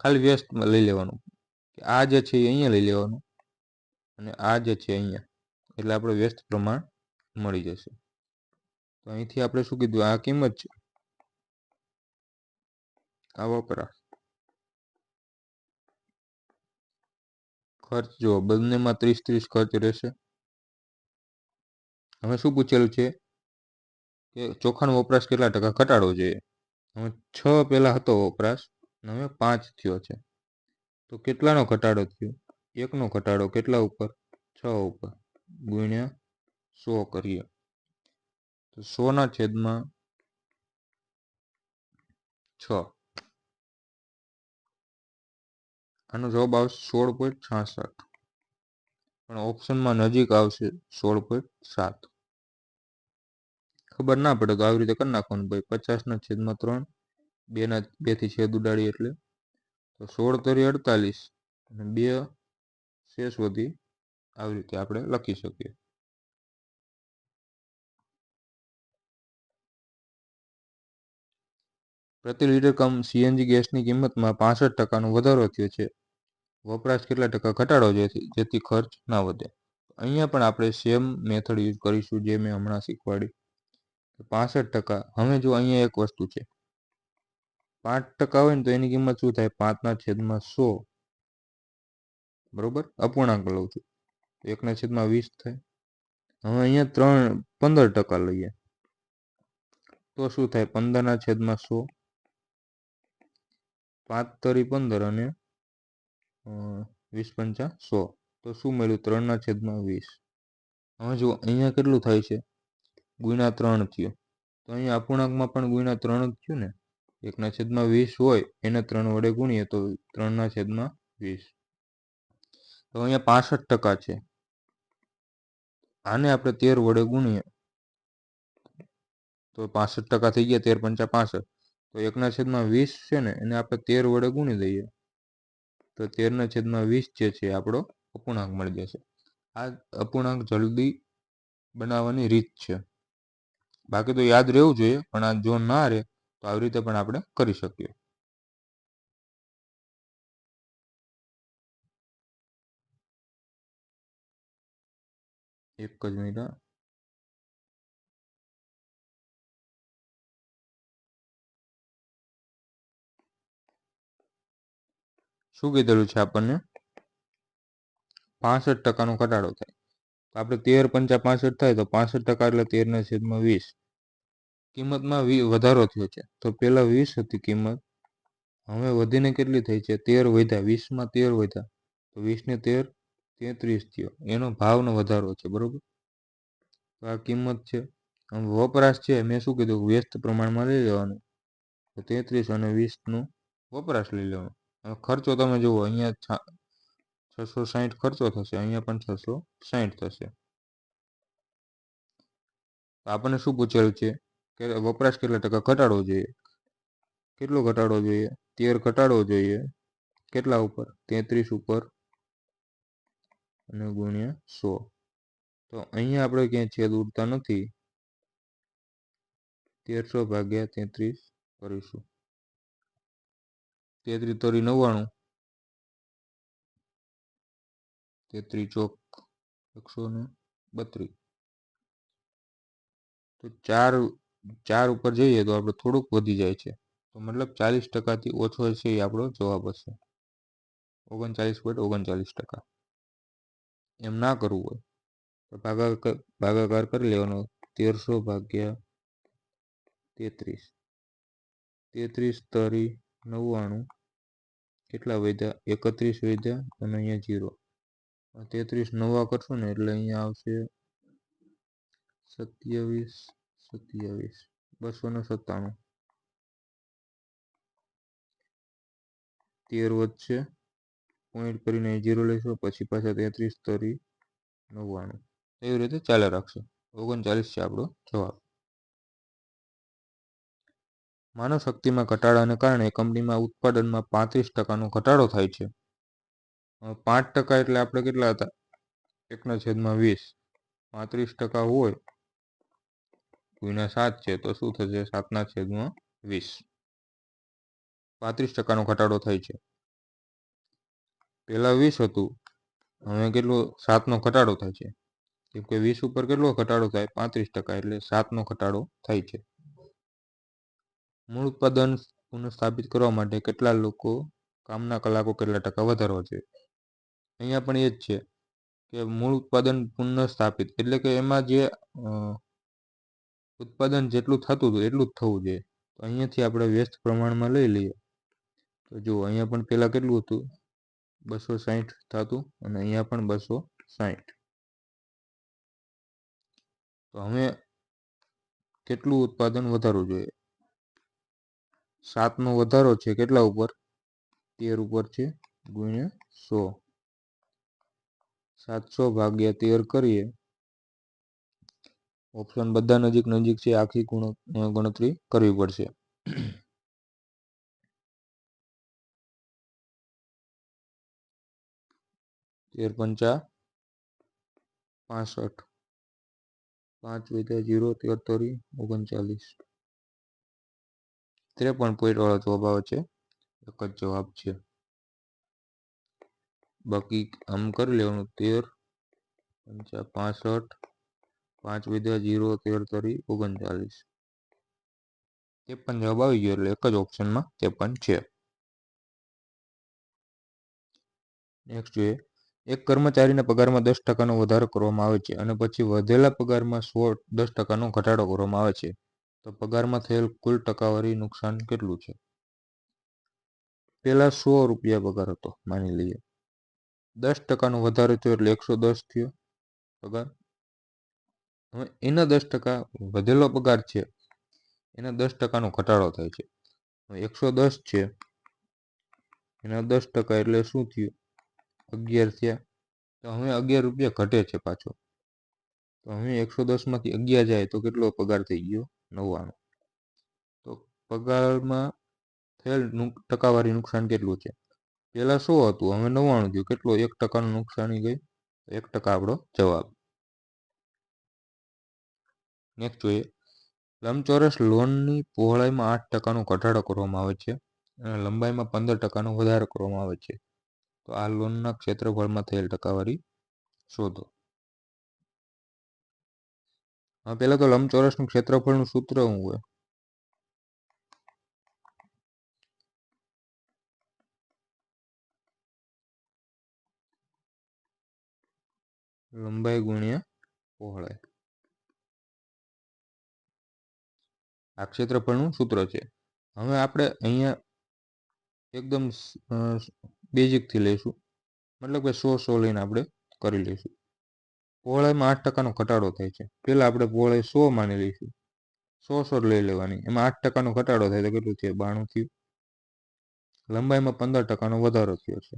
[SPEAKER 1] ખાલી વ્યસ્તમાં લઈ લેવાનું કે આ જે છે એ અહીંયા લઈ લેવાનું અને આ જે છે અહીંયા, એટલે આપણે વ્યસ્ત પ્રમાણ મળી જશે. તો અહીંથી આપણે શું કીધું? આ કિંમત છે, આ વપરાશ. ખર્ચ જો બંનેમાં 30-30 ખર્ચ રહેશે. હવે શું પૂછેલું છે કે ચોખાનો વપરાશ કેટલા ટકા ઘટાડવો જોઈએ. હવે 6 પહેલા હતો વપરાશ, હવે 5 થયો છે. તો કેટલાનો ઘટાડો થયો? 1નો ઘટાડો. કેટલા ઉપર? 6 ઉપર. ગુણ્યા 100 કરીએ તો 100/5 6. આનો જવાબ આવશે 16.66, પણ ઓપ્શનમાં નજીક આવશે 16.7. ખબર ના પડે તો આવી રીતે કરી નાખવાનું ભાઈ. 50/3, 2 થી છેદ ઉડાડી એટલે તો 16 તરી 48 અને 2 શેષ વધી. આવી રીતે આપણે લખી શકીએ. પ્રતિ લીટર કમ સીએનજી ગેસની કિંમતમાં 65% વધારો થયો છે. વપરાશ કેટલા ટકા ઘટાડો જેથી ખર્ચ ના વધે. અહીંયા પણ આપણે સેમ મેથડ યુઝ કરીશું જે મેં હમણાં શીખવાડી. 65%. હવે જો અહીંયા એક વસ્તુ છે, 5% હોય ને તો એની કિંમત શું થાય? 5/100. બરોબર, અપૂર્ણાંક લઉં છું 1/20 થાય. હવે અહીંયા 15% લઈએ તો શું થાય? 15/100. 5 તરી 15 અને 20 પંચા 100. તો શું મળ્યું? 3/20. હવે જો અહીંયા કેટલું થાય છે? ગુણ્યા 3 થયો. તો અહીંયા અપૂર્ણાંકમાં પણ ગુણ્યા 3 જ થયું ને. 1/20 હોય એને 3 વડે ગુણીએ તો 3/20. તો અહીંયા 65% છે. આને આપણે 13 વડે ગુણીએ તો 65% થઈ ગયા. 13 પંચા 65. તો 1/20 છે ને એને આપણે 13 વડે ગુણી દઈએ તો 13/20 જે છે આપણો અપૂર્ણાંક મળી જશે. આ અપૂર્ણાંક જલ્દી બનાવવાની રીત છે. બાકી તો યાદ રહેવું જોઈએ, પણ આ જો ના રહે તો આવી રીતે પણ આપણે કરી શકીએ. એક જ મિનિટ. શું કીધેલું છે આપણને? 65%નો ઘટાડો થાય. તો આપણે 13 પંચા 65 થાય તો 65% એટલે 13/20. કિંમતમાં વધારો થયો છે. તો પહેલા 20 હતી કિંમત, હવે વધીને કેટલી થઈ છે? 13 વધ્યા. 20માં 13 વધ્યા તો 20 ને 13 33 થયો. એનો ભાવનો વધારો છે. બરોબર, તો આ કિંમત છે. વપરાશ છે મેં શું કીધું? વ્યસ્ત પ્રમાણમાં લઈ લેવાનું. તો 33 અને 20નું વપરાશ લઈ લેવાનું. ખર્ચો તમે જુઓ, અહીંયા 660 ખર્ચો થશે, અહીંયા પણ 660 થશે. આપણને શું પૂછેલું છે કે વપરાશ કેટલા ટકા ઘટાડવો જોઈએ? કેટલો ઘટાડવો જોઈએ? 13 ઘટાડવો જોઈએ. કેટલા ઉપર? 33 ઉપર અને ગુણ્યા 100. તો અહીંયા આપણે ક્યાંય છેદ ઉડતા નથી. 1300 ભાગ્યા 33 કરીશું. 33 તરી 99, 33 ચોક 132. તો 4 ઉપર જઈએ તો આપણે થોડુંક વધી જાય છે. તો મતલબ 40%થી ઓછો છે એ આપણો જવાબ હશે. 39.39%. એમ ના કરવું હોય તો ભાગાકાર કરી લેવાનો. 1300 ભાગ્યા 33. 33 તરી 99. કેટલા વધ્યા? 31 વધ્યા અને અહીંયા 0. 33 નવા કરશું ને એટલે અહીંયા આવશે 27 297. 13 વધશે, પોઈન્ટ કરીને 0 લઈશું, પછી પાછા 33 તરી 99. એવી રીતે ચાલે રાખશે. 39 છે આપણો જવાબ. માનવ શક્તિમાં ઘટાડાને કારણે કંપનીમાં ઉત્પાદનમાં 35%નો ઘટાડો થાય છે. 5% એટલે આપણે કેટલા હતા? 1/20. 35% હોય ગુણ્યા 7 છે તો શું થશે? 7/20. 35%નો ઘટાડો થાય છે. પહેલા 20 હતું, હવે કેટલો? 7નો ઘટાડો થાય છે. કેમ કે 20 ઉપર કેટલો ઘટાડો થાય? 35%, એટલે 7નો ઘટાડો થાય છે. મૂળ ઉત્પાદન પુનઃસ્થાપિત કરવા માટે કેટલા લોકો કામના કલાકો કેટલા ટકા વધારવા જોઈએ? અહીંયા પણ એ જ છે કે મૂળ ઉત્પાદન પુનઃસ્થાપિત એટલે કે એમાં જે ઉત્પાદન જેટલું થતું હતું એટલું જ થવું જોઈએ. તો અહીંયાથી આપણે વ્યસ્ત પ્રમાણમાં લઈ લઈએ. તો જુઓ, અહીંયા પણ પહેલાં કેટલું હતું? 260 થતું અને અહીંયા પણ 260. તો હવે કેટલું ઉત્પાદન વધારવું જોઈએ? 7નો વધારો છે કેટલા ઉપર? 13 ઉપર છે, ગુણ્યા 100. 700 ભાગ્યા 13 કરીએ. ઓપ્શન બધા નજીક નજીક છે, આખી ગણતરી કરવી પડશે. 13 પંચા 65, 5 વધ્યા 0, 13 તરી 39. 53 પોઈન્ટ વાળો જવાબ આવે છે. એક જ જવાબ છે. બાકી આમ કરી લેવાનું. 13 પંચા 65, 5 વધ્યા 0, 13 તરી 39. 53 જવાબ આવી ગયો, એટલે એક જ ઓપ્શનમાં 53 છે. નેક્સ્ટ જોઈએ. એક કર્મચારીના પગારમાં 10% વધારો કરવામાં આવે છે અને પછી વધેલા પગારમાં 10% ઘટાડો કરવામાં આવે છે, તો પગારમાં થયેલ કુલ ટકાવારી નુકસાન કેટલું છે? પહેલા 100 રૂપિયા પગાર હતો, માની લઈએ. 10%નો વધારો થયો એટલે 110 થયો પગાર. હવે એના 10% વધેલો પગાર છે, એના 10%નો ઘટાડો થાય છે. હવે 110 છે, એના 10% એટલે શું થયું? 11 થયા. તો હવે 11 રૂપિયા ઘટે છે પાછો. તો હવે 110માંથી 11 જાય તો કેટલો પગાર થઈ ગયો? 99. તો પગારમાં થયેલ ટકાવારી નુકસાન કેટલું છે? પહેલા 100 હતું, હવે 99 થયું. કેટલો? 1%નું નુકસાની ગઈ. 1% આપણો જવાબ. નેક્સ્ટ જોઈએ. લંબચોરસ લોનની પહોળાઈમાં 8%નો ઘટાડો કરવામાં આવે છે અને લંબાઈમાં 15%નો વધારો કરવામાં આવે છે, તો આ લોનના ક્ષેત્રફળમાં થયેલ ટકાવારી શોધો. હવે પહેલા તો લંબચોરસનું ક્ષેત્રફળનું સૂત્ર શું હોય? લંબાઈ ગુણ્યા પહોળાઈ. આ ક્ષેત્રફળનું સૂત્ર છે. હવે આપણે અહીંયા એકદમ બેઝિકથી લઈશું, મતલબ કે 100 લઈને આપણે કરી લઈશું. પહોળાઈમાં 8%નો ઘટાડો થાય છે. પહેલાં આપણે પહોળાઈ 100 માની લઈશું. 100 લઈ લેવાની. એમાં 8%નો ઘટાડો થાય તો કેટલું થયું? 92 થયું. લંબાઈમાં 15%નો વધારો થયો છે.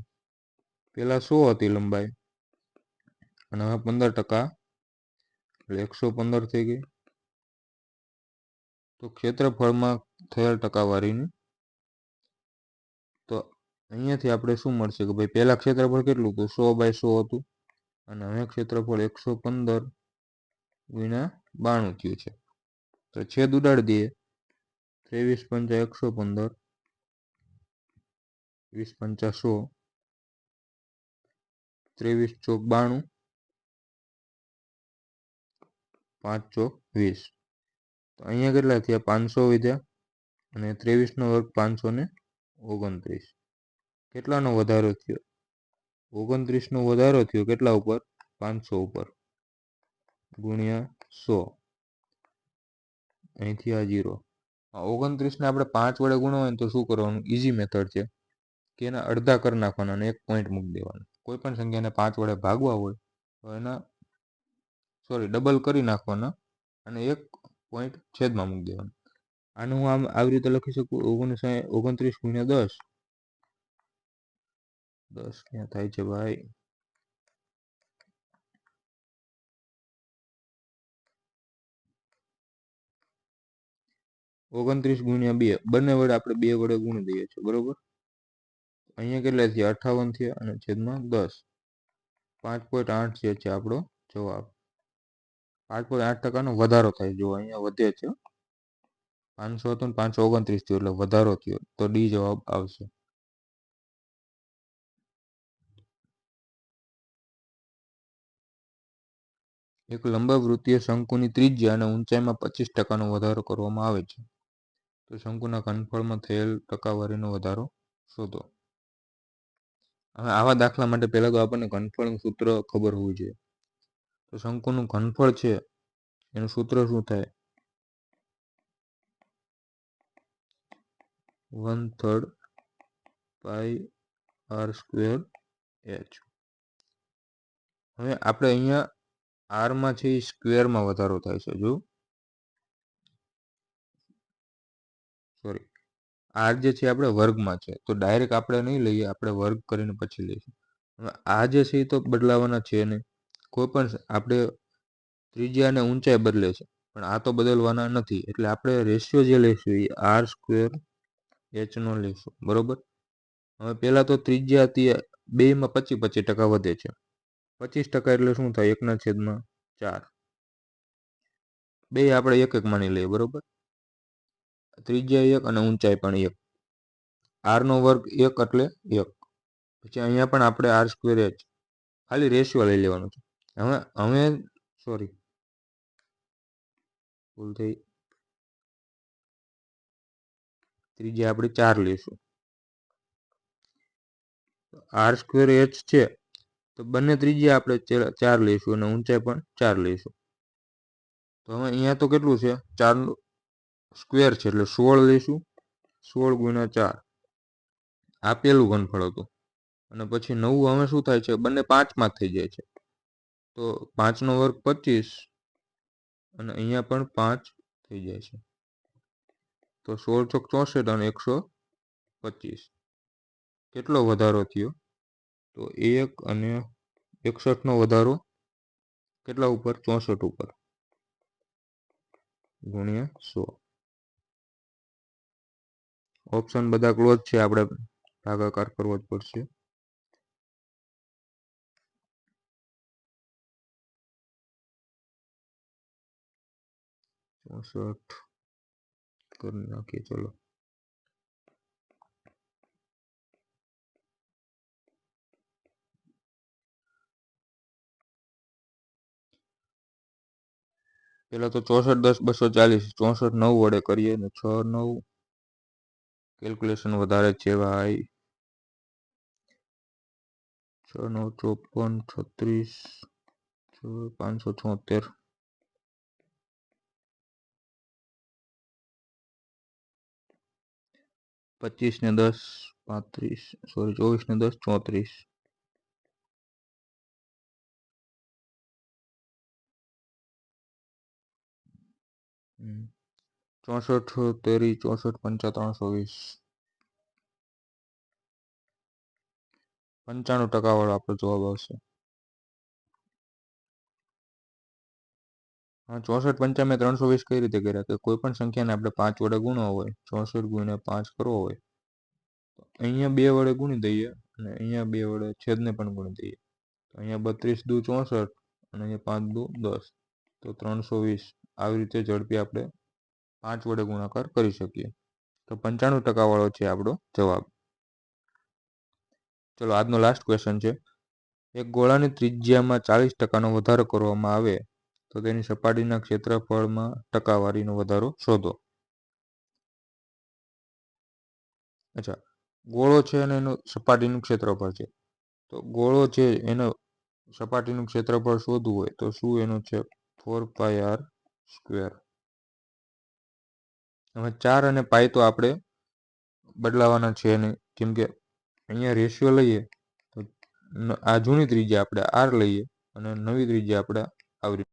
[SPEAKER 1] પહેલાં 100 હતી લંબાઈ અને હવે 15%, એટલે 115 થઈ ગઈ. તો ક્ષેત્રફળમાં થયેલ ટકાવારીની, તો અહીંયાથી આપણે શું મળશે કે ભાઈ પહેલાં ક્ષેત્રફળ કેટલું હતું? 100/100 હતું અને હવે ક્ષેત્રફળ 115 ગુણ્યા 92 થયું છે. તો છેદ ઉડાડી દઈએ. 23 પંચા 115, 20 પંચા 100, 23 ચોક 92, 5 ચોક 20. તો અહીંયા કેટલા થયા? 500 વધ્યા અને 23નો વર્ગ 529. કેટલાનો વધારો થયો? 29નો વધારો થયો. કેટલા ઉપર? 500 ઉપર, ગુણ્યા 100. અહીંથી આ 0. 29ને આપણે 5 વડે ગુણવા હોય તો શું કરવાનું? ઇઝી મેથડ છે કે એના અડધા કરી નાખવાના અને 1 પોઈન્ટ મૂકી દેવાનું. કોઈ પણ સંખ્યાને 5 વડે ભાગવા હોય તો એના ડબલ કરી નાખવાના અને 1 પોઈન્ટ છેદમાં મૂકી દેવાનું. આને હું આમ આવી રીતે લખી શકું. 29 ગુણ્યા 10. 10 ક્યાં થાય છે ભાઈ? 29 ગુણ્યા 2. બંને વડે આપણે 2 વડે ગુણી દઈએ છીએ, બરોબર. અહીંયા કેટલા થયા? 58 થયા અને છેદમાં 10. 5.8 છે આપણો જવાબ. 5.8%નો વધારો થાય. જો અહીંયા વધે છે. 500 હતો ને 529 થયો એટલે વધારો થયો, તો ડી જવાબ આવશે. એક લંબવૃત્તીય શંકુની ત્રિજ્યા અને ઊંચાઈમાં 25%નો વધારો કરવામાં આવે છે, તો શંકુના ઘનફળમાં થયેલ ટકાવારીનો વધારો શોધો. હવે આવા દાખલા માટે પહેલાં તો આપણને ઘનફળનું સૂત્ર ખબર હોવું જોઈએ. તો શંકુનું ઘનફળ છે એનું સૂત્ર શું થાય? 1/3 પાઈ r સ્ક્વેર h. હવે આપણે અહીંયા આરમાં છે એ સ્ક્વેરમાં વધારો થાય છે. જો આર જે છે આપણે વર્ગમાં છે, તો ડાયરેક્ટ આપણે નહીં લઈએ, આપણે વર્ગ કરીને પછી લઈશું. હવે આ જે છે એ તો બદલાવાના છે નહીં. કોઈ પણ આપણે ત્રિજ્યા અને ઊંચાઈ બદલે છે, પણ આ તો બદલવાના નથી. એટલે આપણે રેશિયો જે લઈશું એ આર સ્ક્વેર એચનો લઈશું, બરોબર. હવે પહેલાં તો ત્રિજ્યા હતી, બેમાં 25% વધે છે. 25% એટલે શું થાય? 1/4. બે આપણે એક એક માની લઈએ, બરોબર. ત્રિજ્યા 1 અને ઊંચાઈ પણ 1. આરનો વર્ગ 1 એટલે 1. પછી અહીંયા પણ આપણે આર સ્ક્વેર એચ, ખાલી રેશિયો લઈ લેવાનું છે. હવે સોરી, ભૂલ થઈ. ત્રિજ્યા આપણે 4 લઈશું. આર સ્ક્વેર એચ છે, તો બંને ત્રિજ્યા આપણે 4 લઈશું અને ઊંચાઈ પણ 4 લઈશું. તો હવે અહીંયા તો કેટલું છે? 4 સ્ક્વેર છે એટલે 16 લઈશું. 16 ગુણ્યા 4, આ પેલું ઘનફળ હતું. અને પછી 9 હવે શું થાય છે? બંને 5માં જ થઈ જાય છે. તો 5નો વર્ગ 25 અને અહીંયા પણ 5 થઈ જાય છે. તો 16 ચોક 64 અને 125. કેટલો વધારો થયો? તો 1 અને 61નો વધારો કેટલા ઉપર? 64 ઉપર, ગુણ્યા 100. ઓપ્શન બધા ક્લોઝ છે, આપણે ભાગાકાર કરવો જ પડશે. 64 કરી નાખીએ, ચલો. પેલા તો 64 10 240, 64 9 વડે કરીએ ને 6 9. કેલ્ક્યુલેશન વધારે છે ભાઈ. 6 9 54 36 576. 25 ને 10 35, સોરી 24 ને 10 34. 64 તેરી 64 પંચા 320. 95% વાળો આપણો જવાબ આવશે. હા, 64 પંચા મેં 320 કઈ રીતે કર્યા? કે કોઈ પણ સંખ્યાને આપણે 5 વડે ગુણવા હોય, 64 ગુણ્યા 5 કરવો હોય, તો અહીંયા 2 વડે ગુણી દઈએ અને અહીંયા 2 વડે છેદને પણ ગુણી દઈએ. તો અહીંયા 32 દુ 64 અને અહીંયા 5 દુ 10, તો 320. આવી રીતે ઝડપી આપણે 5 વડે ગુણાકાર કરી શકીએ. તો 95% વાળો છે આપણો જવાબ. ચલો, આજનો લાસ્ટ ક્વેશ્ચન છે. એક ગોળાની ત્રિજ્યામાં 40%નો વધારો કરવામાં આવે તો તેની સપાટીના ક્ષેત્રફળમાં ટકાવારીનો વધારો શોધો. અચ્છા, ગોળો છે અને એનું સપાટીનું ક્ષેત્રફળ છે. તો ગોળો છે એનો સપાટીનું ક્ષેત્રફળ શોધવું હોય તો શું એનું છે? 4πr². હવે 4 અને પાઈ તો આપણે બદલાવાના છે નહીં, કેમ કે અહીંયા રેશિયો લઈએ તો આ જૂની ત્રિજ્યા આપણે આર લઈએ અને નવી ત્રિજ્યા આપણે આવી